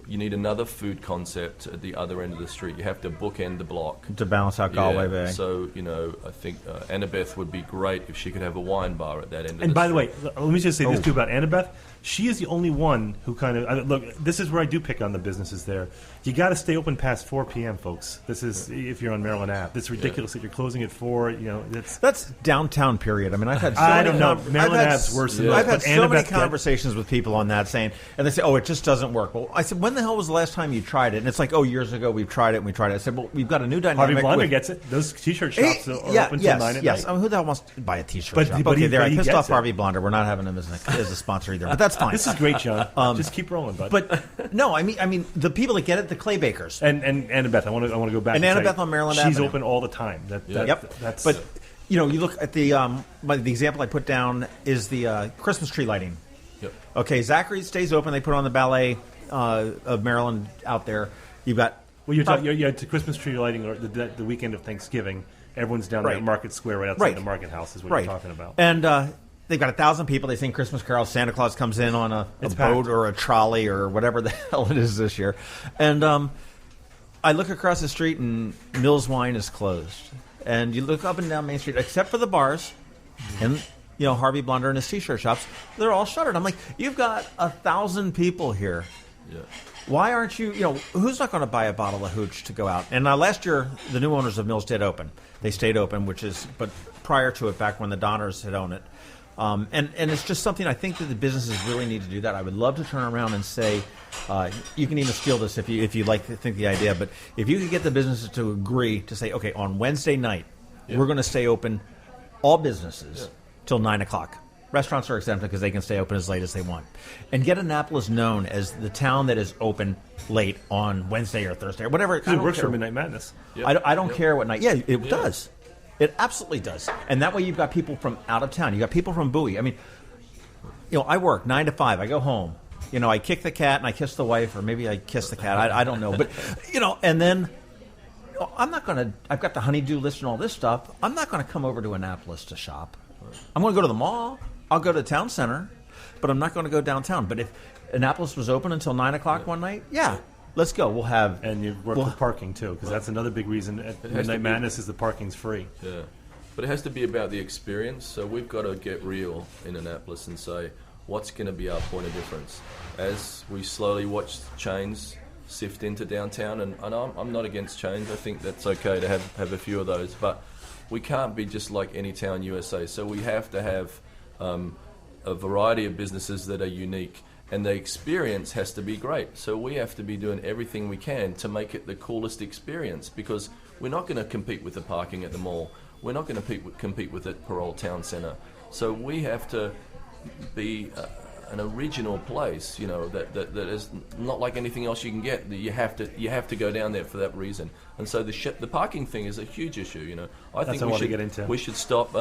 You need another food concept at the other end of the street. You have to bookend the block to balance out Galway Bay. So, you know, I think Annabeth would be great if she could have a wine bar at that end of the street. And by the way, let me just say this too about Annabeth. She is the only one who kind of look. This is where I do pick on the businesses there. You got to stay open past 4 p.m., folks. This is if you're on Maryland Ave. It's ridiculous that you're closing at 4. You know, that's downtown. Period. I mean, I've had. I don't know. Maryland Ave's worse than that. I've had so many conversations with people on that saying, and they say, "Oh, it just doesn't work." Well, I said, "When the hell was the last time you tried it?" And it's like, "Oh, years ago we've tried it and we tried it." I said, "Well, we've got a new dynamic." Harvey Blonder gets it. Those T-shirt shops are open until 9 at night. I mean, who the hell wants to buy a T-shirt shop? But I pissed off Harvey Blonder. We're not having him as a sponsor either. But that's fine. This is great, John. Just keep rolling, bud. But no, I mean the people that get it, the clay bakers and Annabeth. I want to go back. And Annabeth on Maryland Avenue. She's open all the time. That's. But you know, you look at the example I put down is the Christmas tree lighting. Yep. Okay, Zachary stays open. They put on the ballet of Maryland out there. You've got you're to Christmas tree lighting or the weekend of Thanksgiving. Everyone's down there at Market Square right outside the Market House is what you're talking about. And they've got 1,000 people. They sing Christmas carols. Santa Claus comes in on a boat or a trolley or whatever the hell it is this year. And I look across the street and Mills Wine is closed. And you look up and down Main Street, except for the bars and Harvey Blonder and his T-shirt shops, they're all shuttered. I'm like, you've got 1,000 people here. Yeah. Why aren't you? Who's not going to buy a bottle of hooch to go out? And last year, the new owners of Mills did open. They stayed open, but prior to it, back when the Donners had owned it. And it's just something I think that the businesses really need to do that. I would love to turn around and say, you can even steal this if you like to think the idea, but if you could get the businesses to agree to say, okay, on Wednesday night, we're going to stay open, all businesses, till 9 o'clock. Restaurants are exempt because they can stay open as late as they want. And get Annapolis known as the town that is open late on Wednesday or Thursday or whatever. Because it works for Midnight Madness. Yep. I don't care what night. Yeah, it does. It absolutely does. And that way you've got people from out of town. You've got people from Bowie. I mean, I work 9 to 5. I go home. I kick the cat and I kiss the wife, or maybe I kiss the cat. I don't know. But, and then I'm not going to – I've got the honeydew list and all this stuff. I'm not going to come over to Annapolis to shop. I'm going to go to the mall. I'll go to the town center. But I'm not going to go downtown. But if Annapolis was open until 9 o'clock one night, let's go. We'll have... And you work with parking, too, because that's another big reason at Midnight Madness is the parking's free. Yeah. But it has to be about the experience. So we've got to get real in Annapolis and say, what's going to be our point of difference? As we slowly watch chains sift into downtown, and I'm not against chains. I think that's okay to have a few of those. But we can't be just like any town USA. So we have to have a variety of businesses that are unique. And the experience has to be great. So we have to be doing everything we can to make it the coolest experience, because we're not going to compete with the parking at the mall. we're not going to compete with it Parole Town Centre. So we have to be an original place, that is not like anything else you can get. You have to go down there for that reason. And so the parking thing is a huge issue. I think we should stop.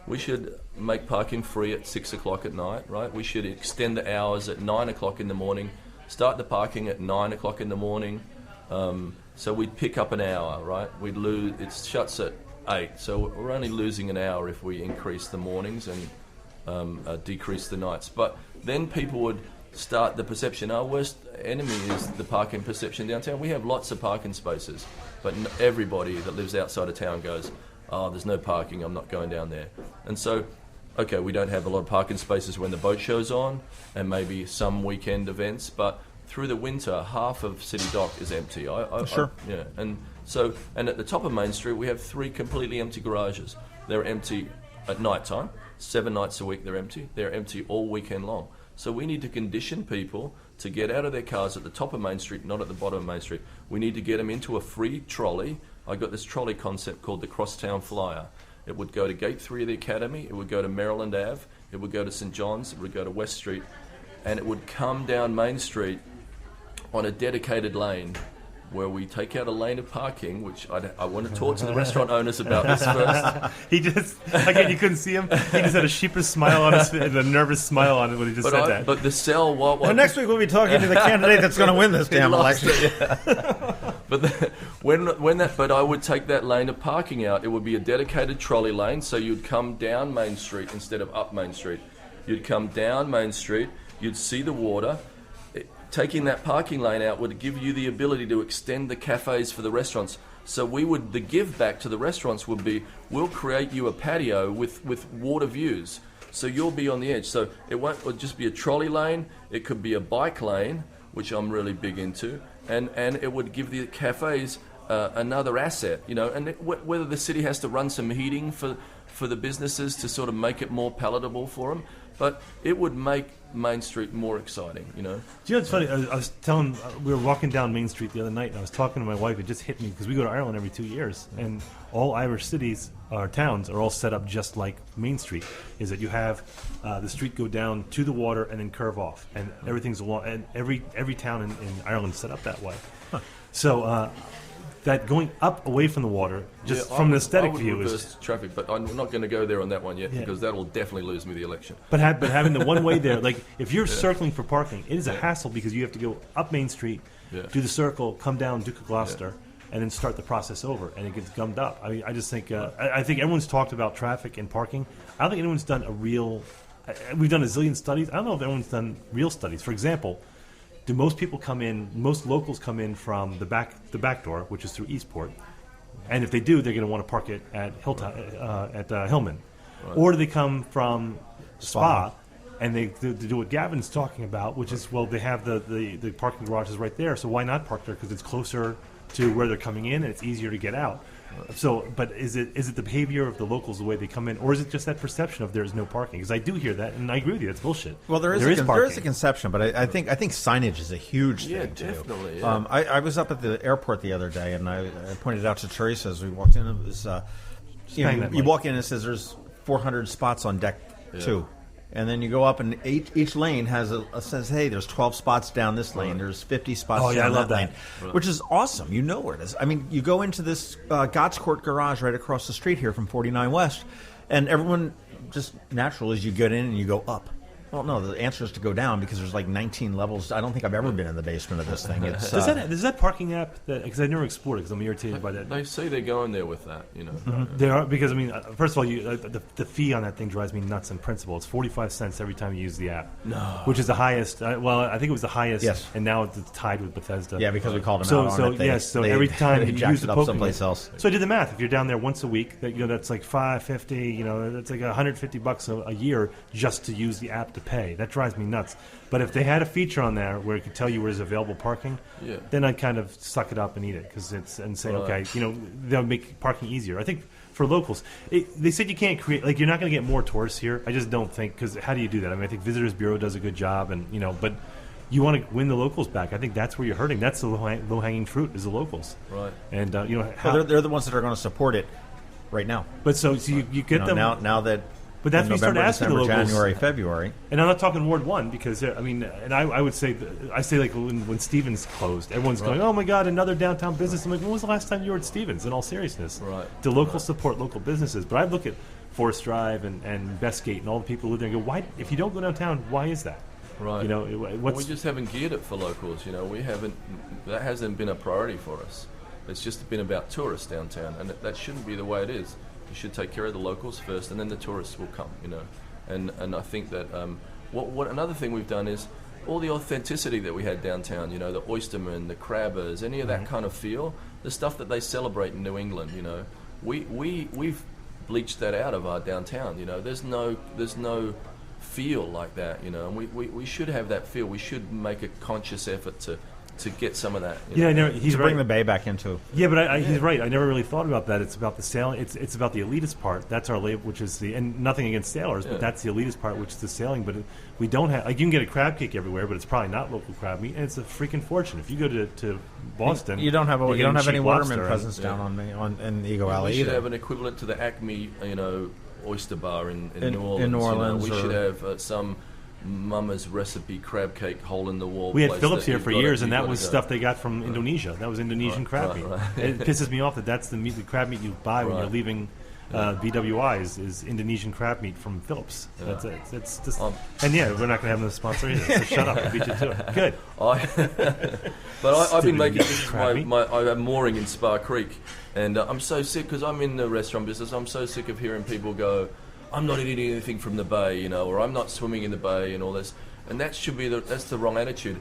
We should make parking free at 6 o'clock at night, right? We should extend the hours at 9 o'clock in the morning. Start the parking at 9 o'clock in the morning. So we'd pick up an hour, right? We'd lose. It shuts at 8, so we're only losing an hour if we increase the mornings and decrease the nights. But then people would start the perception, our worst enemy is the parking perception downtown. We have lots of parking spaces, but everybody that lives outside of town goes, oh, there's no parking, I'm not going down there. And so, okay, we don't have a lot of parking spaces when the boat show's on and maybe some weekend events, but through the winter, half of City Dock is empty. Sure. And at the top of Main Street, we have 3 completely empty garages. They're empty at night time. 7 nights a week they're empty. They're empty all weekend long. So we need to condition people to get out of their cars at the top of Main Street, not at the bottom of Main Street. We need to get them into a free trolley. I got this trolley concept called the Crosstown Flyer. It would go to Gate 3 of the Academy. It would go to Maryland Ave. It would go to St. John's. It would go to West Street. And it would come down Main Street on a dedicated lane where we take out a lane of parking, which I want to talk to the restaurant owners about this first. He just, again, you couldn't see him. He just had a sheepish smile on his face, a nervous smile on it when he just said that. But the cell... next week we'll be talking to the candidate that's going to win this damn election. But I would take that lane of parking out. It would be a dedicated trolley lane, so you'd come down Main Street instead of up Main Street. You'd come down Main Street, you'd see the water. Taking that parking lane out would give you the ability to extend the cafes for the restaurants. So the give back to the restaurants would be, we'll create you a patio with water views. So you'll be on the edge. So it'll just be a trolley lane. It could be a bike lane, which I'm really big into. And it would give the cafes another asset, and whether the city has to run some heating for the businesses to sort of make it more palatable for them. But it would make Main Street more exciting, Do you know what's funny? I was telling, we were walking down Main Street the other night, and I was talking to my wife. It just hit me, because we go to Ireland every 2 years, and all Irish cities, or towns, are all set up just like Main Street, is that you have the street go down to the water and then curve off, and everything's along, and every town in Ireland is set up that way. Huh. So... that going up away from the water, from an aesthetic view, is traffic. But I'm not going to go there on that one yet, because that will definitely lose me the election. But having the one way there, like if you're circling for parking, it is a hassle, because you have to go up Main Street, do the circle, come down Duke of Gloucester, and then start the process over, and it gets gummed up. I mean, I just think I think everyone's talked about traffic and parking. I don't think anyone's done a real. We've done a zillion studies. I don't know if anyone's done real studies. For example. Do most people come in? Most locals come in from the back door, which is through Eastport, and if they do, they're going to want to park it at Hillman, right. Or do they come from Spa, and they do what Gavin's talking about, which is they have the parking garages right there, so why not park there? Because it's closer to where they're coming in, and it's easier to get out. So, but is it the behavior of the locals, the way they come in, or is it just that perception of there's no parking? Because I do hear that, and I agree with you. That's bullshit. Well, there is a conception, but I think signage is a huge thing too. Definitely. Yeah. I was up at the airport the other day, and I pointed out to Teresa as we walked in. It was you walk in and it says there's 400 spots on deck 2. And then you go up, and each lane says, hey, there's 12 spots down this lane. Right. There's 50 spots down that lane, which is awesome. You know where it is. I mean, you go into this Gott's Court garage right across the street here from 49 West, and everyone just natural as you get in and you go up. Well, no, the answer is to go down, because there's like 19 levels. I don't think I've ever been in the basement of this thing. It's, does that parking app, because I've never explored it, because I'm irritated by that. They say they're going there with that, Mm-hmm. They are, because, I mean, first of all, the fee on that thing drives me nuts in principle. It's 45 cents every time you use the app. No. Which is the highest. I think it was the highest. Yes. And now it's tied with Bethesda. Yeah, because we called them out on it. So every time you use the Pokémon, someplace else. So I did the math. If you're down there once a week, that's like $5.50. That's like $150 a year just to use the app to pay. That drives me nuts. But if they had a feature on there where it could tell you where there's available parking, then I'd kind of suck it up and eat it, and say, okay, they'll make parking easier. I think for locals, they said you can't create, you're not going to get more tourists here. I just don't think, because how do you do that? I mean, I think Visitors Bureau does a good job, and but you want to win the locals back. I think that's where you're hurting. That's the low-hanging fruit, is the locals. Right. And they're the ones that are going to support it right now. But so you get them now that. But that's when you start November, asking December, the locals. January, February. And I'm not talking Ward 1 because, I would say, like when Stevens closed, everyone's going, oh my God, another downtown business. I'm like, when was the last time you were at Stevens, in all seriousness? Right. Do locals support local businesses? But I look at Forest Drive and Bestgate and all the people who live there and go, why, if you don't go downtown, why is that? Right. What's... We just haven't geared it for locals. That hasn't been a priority for us. It's just been about tourists downtown, and that shouldn't be the way it is. You should take care of the locals first, and then the tourists will come. And I think that what another thing we've done is all the authenticity that we had downtown. The oystermen, the crabbers, any of that kind of feel, the stuff that they celebrate in New England. We've bleached that out of our downtown. There's no feel like that. And we should have that feel. We should make a conscious effort to get some of that. He's bring the Bay back into. Yeah, but he's right. I never really thought about that. It's about the sailing. It's about the elitist part. That's our label, which is and nothing against sailors, but that's the elitist part, which is the sailing. But we don't have you can get a crab cake everywhere, but it's probably not local crab meat, and it's a freaking fortune. If you go to Boston, you don't have any waterman presence in the Eagle Alley we either. should have an equivalent to the Acme, oyster bar in New Orleans. In New Orleans, we should have some Mama's recipe crab cake hole in the wall. We had Phillips here for years, and that was stuff they got from Indonesia. That was Indonesian crab meat. Right. It pisses me off that that's the crab meat you buy when you're leaving BWI is Indonesian crab meat from Phillips. Yeah. It's just, and we're not going to have them sponsor either. So shut up and beat you to it. Good. I've been making this I'm mooring in Spa Creek, and I'm so sick because I'm in the restaurant business. I'm so sick of hearing people go, I'm not eating anything from the bay, or I'm not swimming in the bay and all this. And that should be that's the wrong attitude.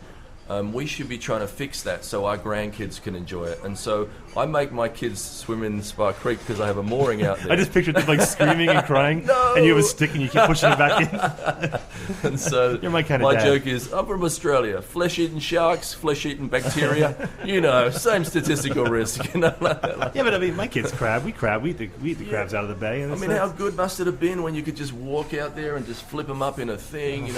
We should be trying to fix that so our grandkids can enjoy it. And so I make my kids swim in Spa Creek because I have a mooring out there. I just pictured them screaming and crying, no! And you have a stick and you keep pushing it back in. And so you're my kind of dad. Joke is, I'm from Australia. Flesh-eating sharks, flesh-eating bacteria, same statistical risk. Yeah, but my kids crab. We eat the crabs out of the bay. And how good must it have been when you could just walk out there and just flip them up in a thing,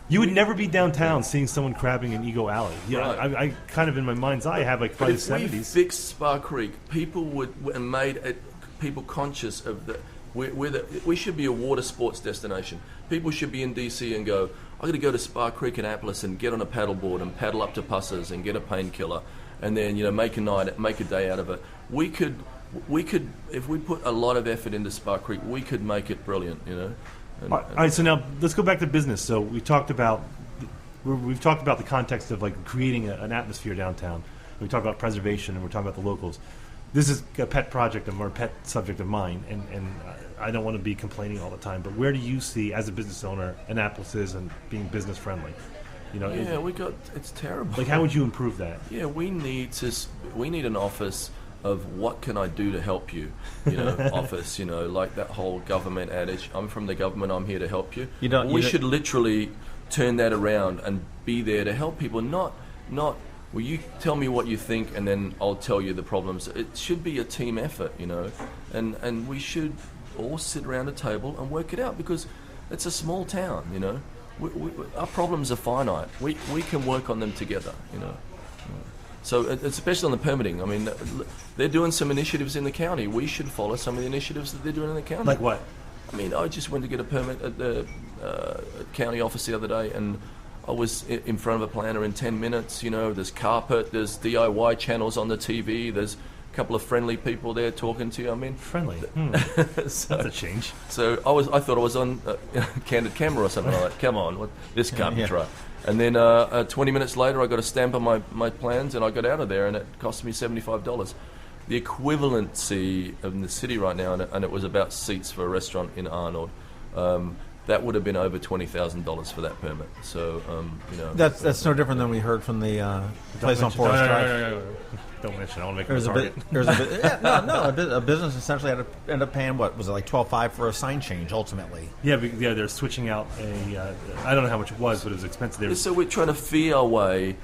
You would never be downtown seeing someone crabbing in Eagle Alley. Yeah, right. I kind of in my mind's eye have by the 70s. If we fixed Spa Creek, people made people conscious of that. We should be a water sports destination. People should be in DC and go, I got to go to Spa Creek, Annapolis, and get on a paddleboard and paddle up to Pussers and get a painkiller, and then make a day out of it. We could if we put a lot of effort into Spa Creek, we could make it brilliant. All right, so now let's go back to business. So we've talked about the context of creating an atmosphere downtown. We talked about preservation, and we're talking about the locals. This is a pet project or a pet subject of mine, and I don't want to be complaining all the time. But where do you see, as a business owner, Annapolis is and being business friendly? It's terrible. How would you improve that? Yeah, we need an office of what can I do to help you, office, like that whole government adage, I'm from the government, I'm here to help you. We should literally turn that around and be there to help people, not, well, you tell me what you think and then I'll tell you the problems. It should be a team effort, and we should all sit around a table and work it out because it's a small town, our problems are finite. We can work on them together, So especially on the permitting, they're doing some initiatives in the county. We should follow some of the initiatives that they're doing in the county. Like what? I just went to get a permit at the county office the other day, and I was in front of a planner in 10 minutes. There's carpet, there's DIY channels on the TV, there's a couple of friendly people there talking to you. Friendly. That's a change. So I thought I was on Candid Camera or something like that. Come on, this can't be right. And then 20 minutes later, I got a stamp on my plans, and I got out of there, and it cost me $75. The equivalency in the city right now, and it was about seats for a restaurant in Arnold, that would have been over $20,000 for that permit. So, that's no different than we heard from the place on Forest Drive. No. Don't mention. I want to make it a business essentially had to end up paying what was it $12,500 for a sign change ultimately. Yeah, they're switching out I don't know how much it was, but it was expensive. So we're trying to fee our way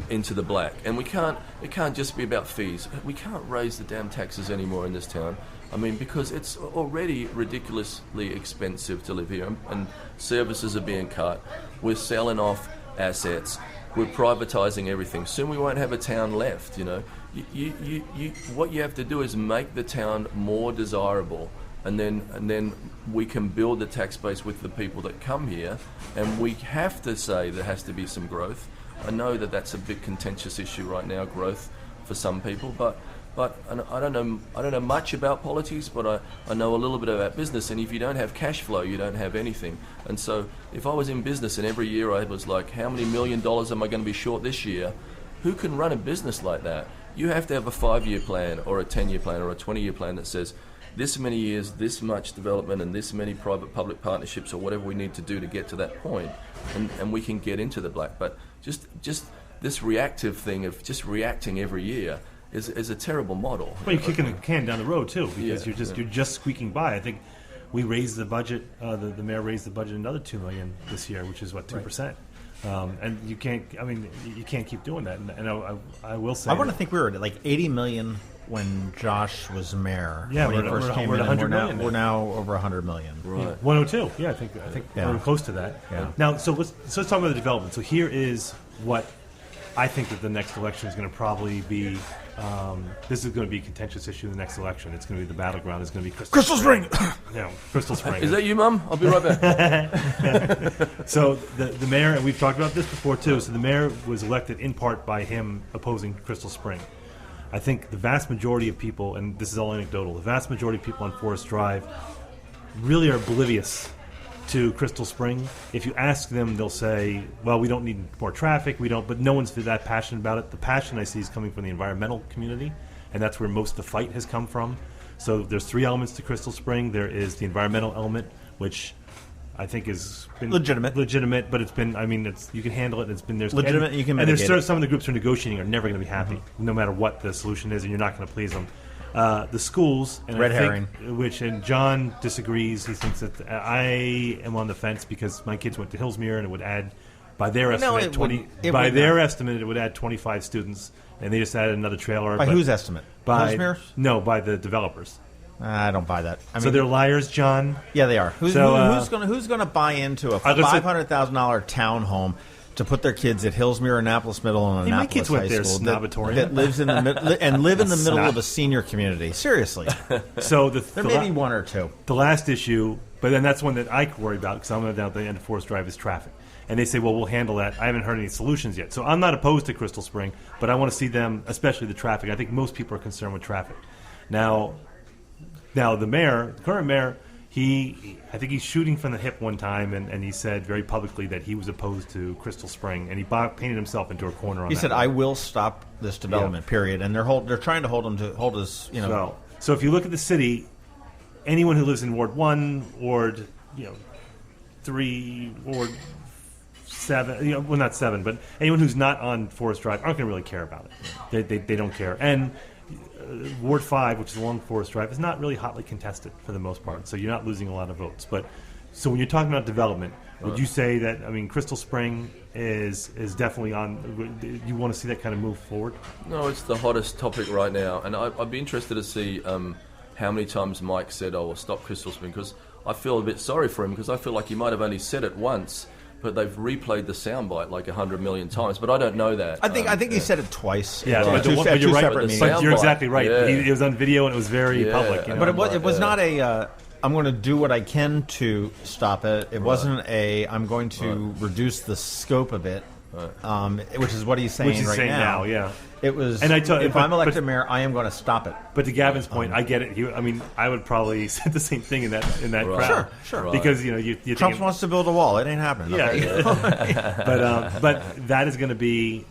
into the black, and it can't just be about fees. We can't raise the damn taxes anymore in this town. Because it's already ridiculously expensive to live here, and services are being cut. We're selling off assets. we're privatizing everything. Soon we won't have a town left. You know, what you have to do is make the town more desirable, and then we can build the tax base with the people that come here. And we have to say there has to be some growth. I know that that's a big contentious issue right now, growth for some people, but I don't know much about politics, but I know a little bit about business. And if you don't have cash flow, you don't have anything. And so if I was in business and every year I was like, how many $1 million am I going to be short this year? Who can run a business like that? You have to have a 5-year plan or a 10-year plan or a 20-year plan that says this many years, this much development, and this many private-public partnerships or whatever we need to do to get to that point, and we can get into the black. But just this reactive thing of just reacting every year is a terrible model. Well, you're kicking the can down the road too, because you're just squeaking by. I think we raised the budget. The mayor raised the budget another $2 million this year, which is what 2%. And you can't. I mean, you can't keep doing that. And I will say, I want to think we were at like $80 million when Josh was mayor. Yeah, when he first came in. We're now over $100 million. Right. Yeah, 102. Yeah, I think we're close to that. Yeah. Now, so let's talk about the development. So here is what I think that the next election is going to probably be. This is going to be a contentious issue in the next election. It's going to be the battleground. It's going to be Crystal Spring. Crystal Spring. Is that you, Mum? I'll be right back. So the mayor, and we've talked about this before too, so the mayor was elected in part by him opposing Crystal Spring. I think the vast majority of people, and this is all anecdotal, the vast majority of people on Forest Drive really are oblivious to Crystal Spring. If you ask them, they'll say, well, we don't need more traffic, but no one's that passionate about it. The passion I see is coming from the environmental community, and that's where most of the fight has come from. So there's 3 elements to Crystal Spring. There is the environmental element, which I think has been legitimate, but it's been, I mean, you can handle it. It's been, there's legitimate, and, you can and mitigate there's it. Some of the groups who are negotiating are never going to be happy, no matter what the solution is, and you're not going to please them. The schools, and Red I herring. think, and John disagrees. He thinks that I am on the fence because my kids went to Hillsmere, and it would add, by their estimate, it would add 25 students, and they just added another trailer. By whose estimate? By Hillsmere's? No, by the developers. I don't buy that. I mean, So they're liars, John. yeah, they are. Who's going to buy into a $500,000 townhome to put their kids at Hillsmere, Annapolis Middle, and Hey, my Annapolis kids went High there, School Snobatory. that lives in the live in the middle of a senior community? Seriously, So there may be one or two. The last issue, but then that's one that I worry about because I'm down at the end of Forest Drive is traffic. And they say, well, we'll handle that. I haven't heard any solutions yet. So I'm not opposed to Crystal Spring, but I want to see them, especially the traffic. I think most people are concerned with traffic. Now the current mayor, I think he's shooting from the hip one time, and he said very publicly that he was opposed to Crystal Spring, and he painted himself into a corner on that. He said, "I will stop this development." Period. And they're trying to hold us. So if you look at the city, anyone who lives in Ward 1, Ward 3, Ward 7, well, not 7, but anyone who's not on Forest Drive aren't going to really care about it. They don't care. And Ward 5, which is along Forest Drive, is not really hotly contested for the most part, so you're not losing a lot of votes. But so when you're talking about development, would you say that, Crystal Spring is definitely on, you want to see that kind of move forward? No, it's the hottest topic right now, and I'd be interested to see how many times Mike said, "Oh, we'll stop Crystal Spring," because I feel a bit sorry for him, because I feel like he might have only said it once, but they've replayed the soundbite like 100 million times. But I don't know that. I think he said it twice. Yeah, Two but you're right. separate meetings. But you're exactly right. Yeah. It was on video and it was very public. But it was not a. I'm going to do what I can to stop it. It wasn't a. I'm going to reduce the scope of it, which is what he's saying now. Yeah. It was. And if I'm elected mayor, I am going to stop it. But to Gavin's point, I get it. I would probably say the same thing in that crowd. Sure. Right. Because you Trump wants to build a wall. It ain't happening. Yeah. But that is going to be.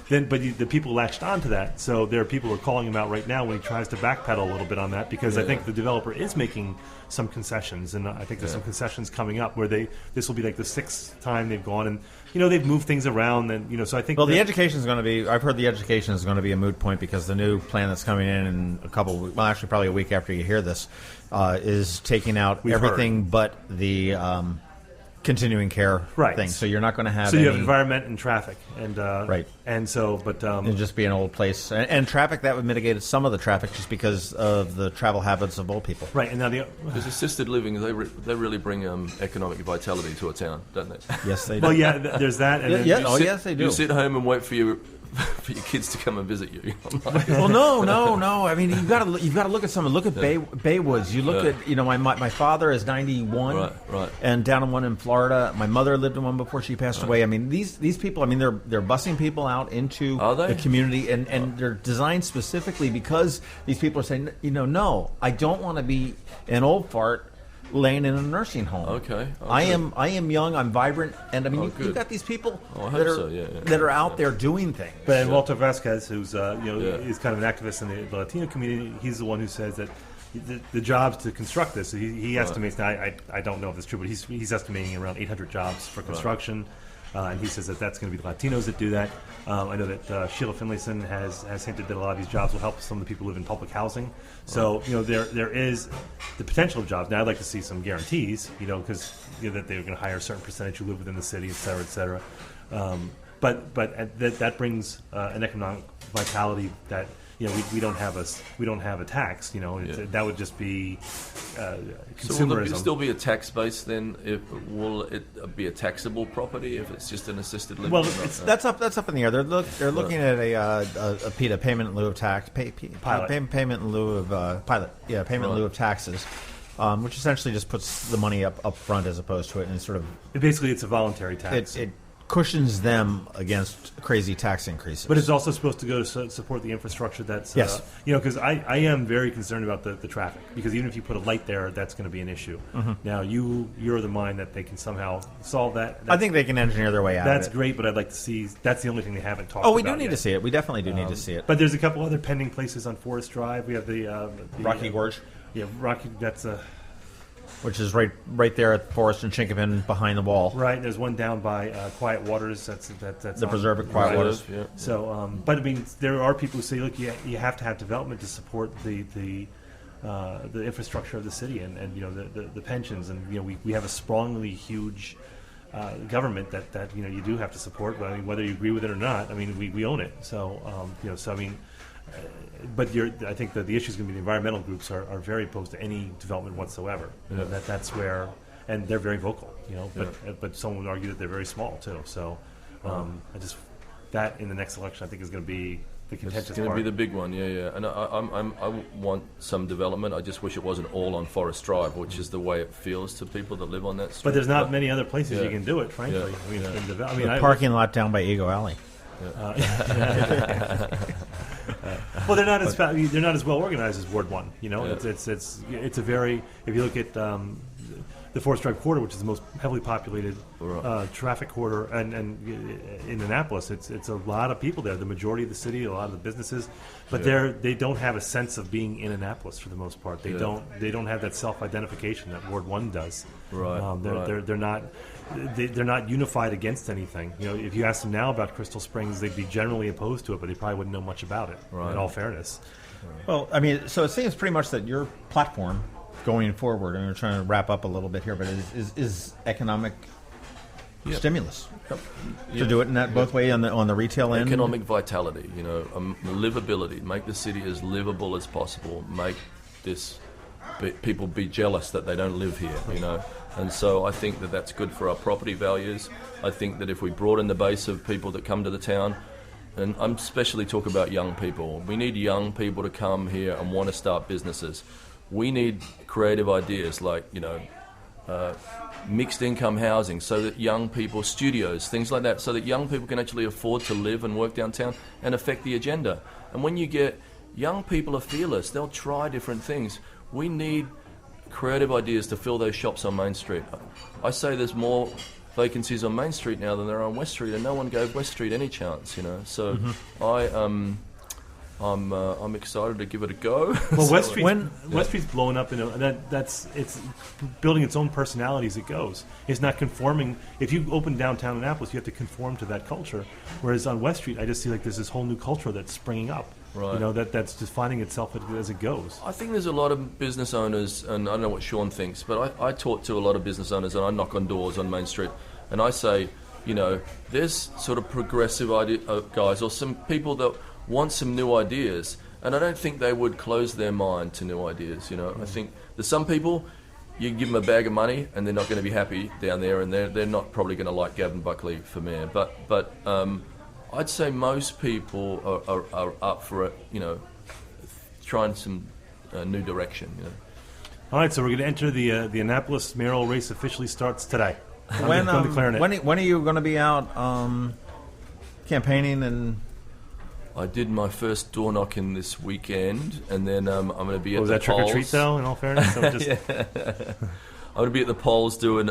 But the people latched onto that, so there are people who are calling him out right now when he tries to backpedal a little bit on that, because I think the developer is making some concessions, and I think there's some concessions coming up where this will be like the 6th time they've gone, and they've moved things around, and so I think. Well, the education is going to be. I've heard the education is going to be a moot point, because the new plan that's coming in a couple. Well, actually, probably a week after you hear this, is taking out everything but the continuing care Right. thing. So you're not going to have So you have any- environment and traffic, and Right. and so, but It'd just be an old place. And traffic, that would mitigate some of the traffic just because of the travel habits of old people. right, and now the Because assisted living, they really bring economic vitality to a town, don't they? Yes, they do. well, yeah, there's that, and then Yeah. You Oh, sit- yes, they do. You sit home and wait for your kids to come and visit you. Well, no. I mean, you've got to look at someone. Look at Baywoods. You look at my father is 91, Right. and down in one in Florida. My mother lived in one before she passed away. I mean, these people. I mean, they're busing people out into Are they? the community, and they're designed specifically because these people are saying, no, I don't want to be an old fart laying in a nursing home. Okay. I am young. I'm vibrant, and I mean, you've good. got these people I hope that are so, yeah. that are out there doing things. But Walter Vasquez, who's is kind of an activist in the Latino community, he's the one who says that the jobs to construct this, he estimates. Now, I don't know if it's true, but he's estimating around 800 jobs for construction, and he says that that's going to be the Latinos that do that. I know that Sheila Finlayson has hinted that a lot of these jobs will help some of the people who live in public housing. So there is the potential of jobs. Now I'd like to see some guarantees, because that they're going to hire a certain percentage who live within the city, et cetera, et cetera. But that brings an economic vitality that we don't have a tax. That would just be consumerism. So will there still be a tax base then? Will it be a taxable property if it's just an assisted living? Well, That's up in the air. They're looking at a PITA, payment in lieu of tax, Pilot. payment in lieu of pilot, payment in lieu of taxes, which essentially just puts the money up front as opposed to it, and sort of basically it's a voluntary tax. it cushions them against crazy tax increases. But it's also supposed to go to support the infrastructure that's, Yes. Because I am very concerned about the traffic, because even if you put a light there, that's going to be an issue. Mm-hmm. Now, you're the mind that they can somehow solve that. I think they can engineer their way out that's of it. great, but I'd like to see, that's the only thing they haven't talked about. Oh, we do need yet. to see it. We definitely do need to see it. But there's a couple other pending places on Forest Drive. We have the Rocky Gorge, Yeah, Rocky, that's which is right there at Forest and Chinkopin behind the wall. right. There's one down by Quiet Waters. That's The preserve at Quiet Waters. Yeah. So, but I mean, there are people who say, look, you have to have development to support the infrastructure of the city, and the pensions, and we have a sprawlingly huge government that you do have to support. But I mean, whether you agree with it or not, I mean, we own it. So so I mean. But I think that the issue is going to be the environmental groups are very opposed to any development whatsoever. Yeah. That's where, and they're very vocal. But someone would argue that they're very small too. So that in the next election, I think is going to be the contentious It's going to part. be the big one, yeah. And I want some development. I just wish it wasn't all on Forest Drive, which is the way it feels to people that live on that street. But there's not many other places Yeah. you can do it, frankly. Yeah. I mean, Yeah. it's been developed. The parking lot down by Eagle Alley. Well, they're not as well organized as Ward 1. Yeah. It's a very, if you look at the Forest Drive corridor, which is the most heavily populated traffic corridor, and in Annapolis, it's a lot of people there. The majority of the city, a lot of the businesses, but they don't have a sense of being in Annapolis for the most part. They don't have that self-identification that Ward 1 does. Right. They're not unified against anything. If you ask them now about Crystal Springs, they'd be generally opposed to it, but they probably wouldn't know much about it. Right. In all fairness. Well, I mean, so it seems pretty much that your platform going forward, and we're trying to wrap up a little bit here, but is economic stimulus to do it in that both way on the retail end. Economic vitality, livability, make the city as livable as possible, make people be jealous that they don't live here, And so I think that that's good for our property values. I think that if we broaden the base of people that come to the town, and I'm especially talking about young people, we need young people to come here and want to start businesses. We need creative ideas like, mixed income housing, so that young people, studios, things like that, so that young people can actually afford to live and work downtown and affect the agenda. And when you get young people are fearless, they'll try different things. We need creative ideas to fill those shops on Main Street. I say there's more vacancies on Main Street now than there are on West Street, and no one gave West Street any chance, So I'm excited to give it a go. Well, West Street's blowing up. It's building its own personality as it goes. It's not conforming. If you open downtown Annapolis, you have to conform to that culture. Whereas on West Street, I just see like there's this whole new culture that's springing up. Right. You know, that's just finding itself as it goes. I think there's a lot of business owners, and I don't know what Sean thinks, but I talk to a lot of business owners, and I knock on doors on Main Street, and I say, you know, there's sort of progressive guys or some people that want some new ideas, and I don't think they would close their mind to new ideas. You know, I think there's some people, you give them a bag of money and they're not going to be happy down there, and they're not probably going to like Gavin Buckley for mayor. But I'd say most people are up for it. You know, trying some new direction. You know. All right, so we're going to enter the Annapolis mayoral race. Officially starts today. When are you going to be out campaigning? And I did my first door knocking this weekend, and then I'm going to be at was the that polls. trick or treat though? In all fairness, so just... I'm going to be at the polls doing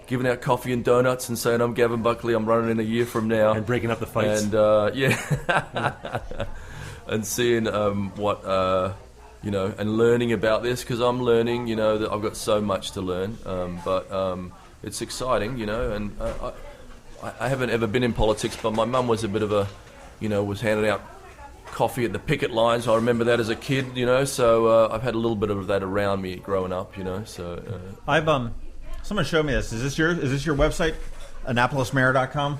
giving out coffee and donuts and saying I'm Gavin Buckley. I'm running in a year from now, and breaking up the fights. And and seeing what you know, and learning about this, because I'm learning. You know, that I've got so much to learn, but it's exciting. You know, and I haven't ever been in politics, but my mum was a bit of a, you know, was handing out coffee at the picket lines. I remember that as a kid, you know, so I've had a little bit of that around me growing up, you know. So I've someone showed me this. Is this your website? AnnapolisMayor.com?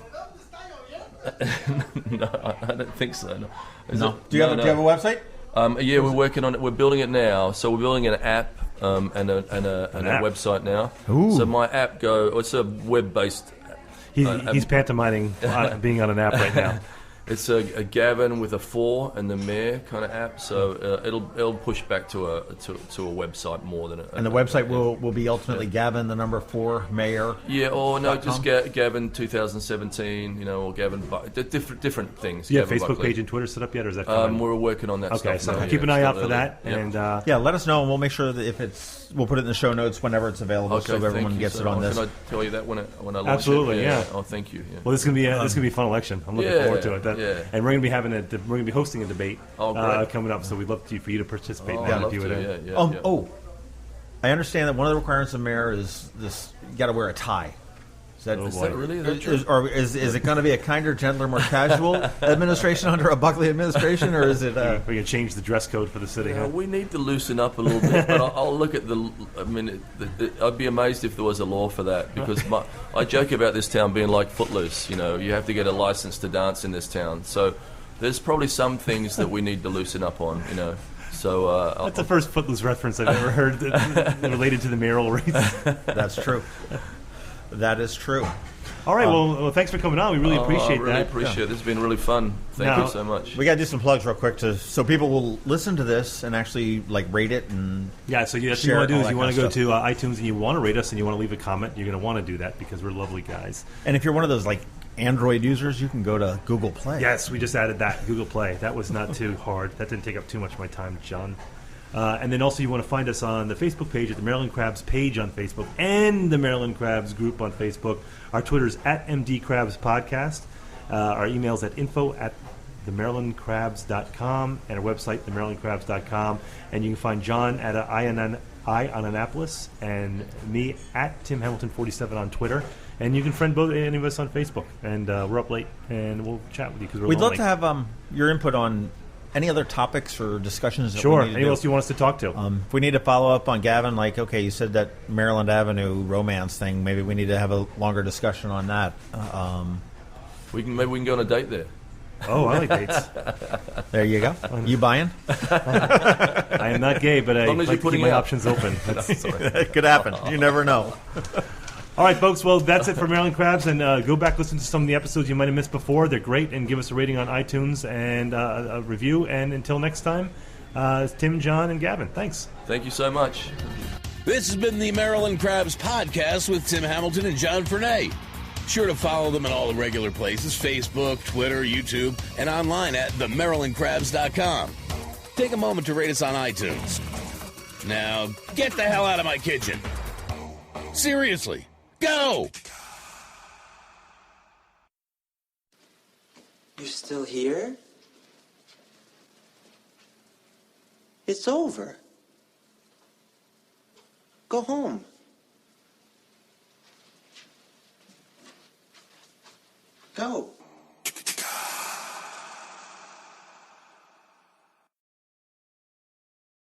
No, I don't think so. No. No. Do you have a website? Yeah, we're working on it. We're building it now. So we're building an app and a website now. Ooh. So my app it's a web-based. He's pantomiming being on an app right now. It's a Gavin with a 4 and the mayor kind of app, so it'll push back to a website more than and the website will be ultimately Gavin the number 4 mayor. Yeah, or no, just Gavin 2017, you know, or Gavin different things. Yeah, Gavin Facebook Buckley. Page and Twitter set up yet, or is that coming? We're working on that. Okay, stuff so now, keep an eye out for that, Yep. and let us know, and we'll make sure that we'll put it in the show notes whenever it's available, so everyone gets it on this. Can I tell you that when I launch absolutely, it? yeah. Oh, thank you. Yeah. Well, this is gonna be a fun election. I'm looking forward to it. And we're gonna be we're gonna be hosting a debate coming up, so we'd love for you to participate in that if you would. I understand that one of the requirements of mayor is this: you got to wear a tie. Is that really? Is it going to be a kinder, gentler, more casual administration under a Buckley administration, or is it? We're going to change the dress code for the city. Yeah, we need to loosen up a little bit, but I'll look at I'd be amazed if there was a law for that, because I joke about this town being like Footloose. You know, you have to get a license to dance in this town, so there's probably some things that we need to loosen up on. You know. So that's the first Footloose reference I've ever heard related to the mayoral race. That's true. That is true. All right. Well, thanks for coming on. We really appreciate that. I really appreciate it. It's been really fun. Thank you so much. We got to do some plugs real quick so people will listen to this and actually rate it and so that's what you want to do is you want to go to iTunes and you want to rate us and you want to leave a comment. You're going to want to do that because we're lovely guys. And if you're one of those Android users, you can go to Google Play. Yes, we just added that, Google Play. That was not too hard. That didn't take up too much of my time, John. And then also you want to find us on the Facebook page at the Maryland Crabs page on Facebook and the Maryland Crabs group on Facebook. Our Twitter's at MD Crabs Podcast. Our email's at info@themarylandcrabs.com and our website, themarylandcrabs.com. And you can find John at I on Annapolis and me at Tim Hamilton 47 on Twitter. And you can friend any of us on Facebook. And we're up late and we'll chat with you because we'd love to have your input on any other topics or discussions? Sure. Anything else you want us to talk to? If we need to follow up on Gavin, you said that Maryland Avenue romance thing. Maybe we need to have a longer discussion on that. Maybe we can go on a date there. Oh, I like dates. There you go. You buying? I am not gay, but I like to keep my options open. It could happen. You never know. All right, folks. Well, that's it for Maryland Crabs. And go back, listen to some of the episodes you might have missed before. They're great. And give us a rating on iTunes and a review. And until next time, it's Tim, John, and Gavin. Thanks. Thank you so much. This has been the Maryland Crabs Podcast with Tim Hamilton and John Fernay. Sure to follow them in all the regular places, Facebook, Twitter, YouTube, and online at themarylandcrabs.com. Take a moment to rate us on iTunes. Now, get the hell out of my kitchen. Seriously. Go! You're still here? It's over. Go home. Go.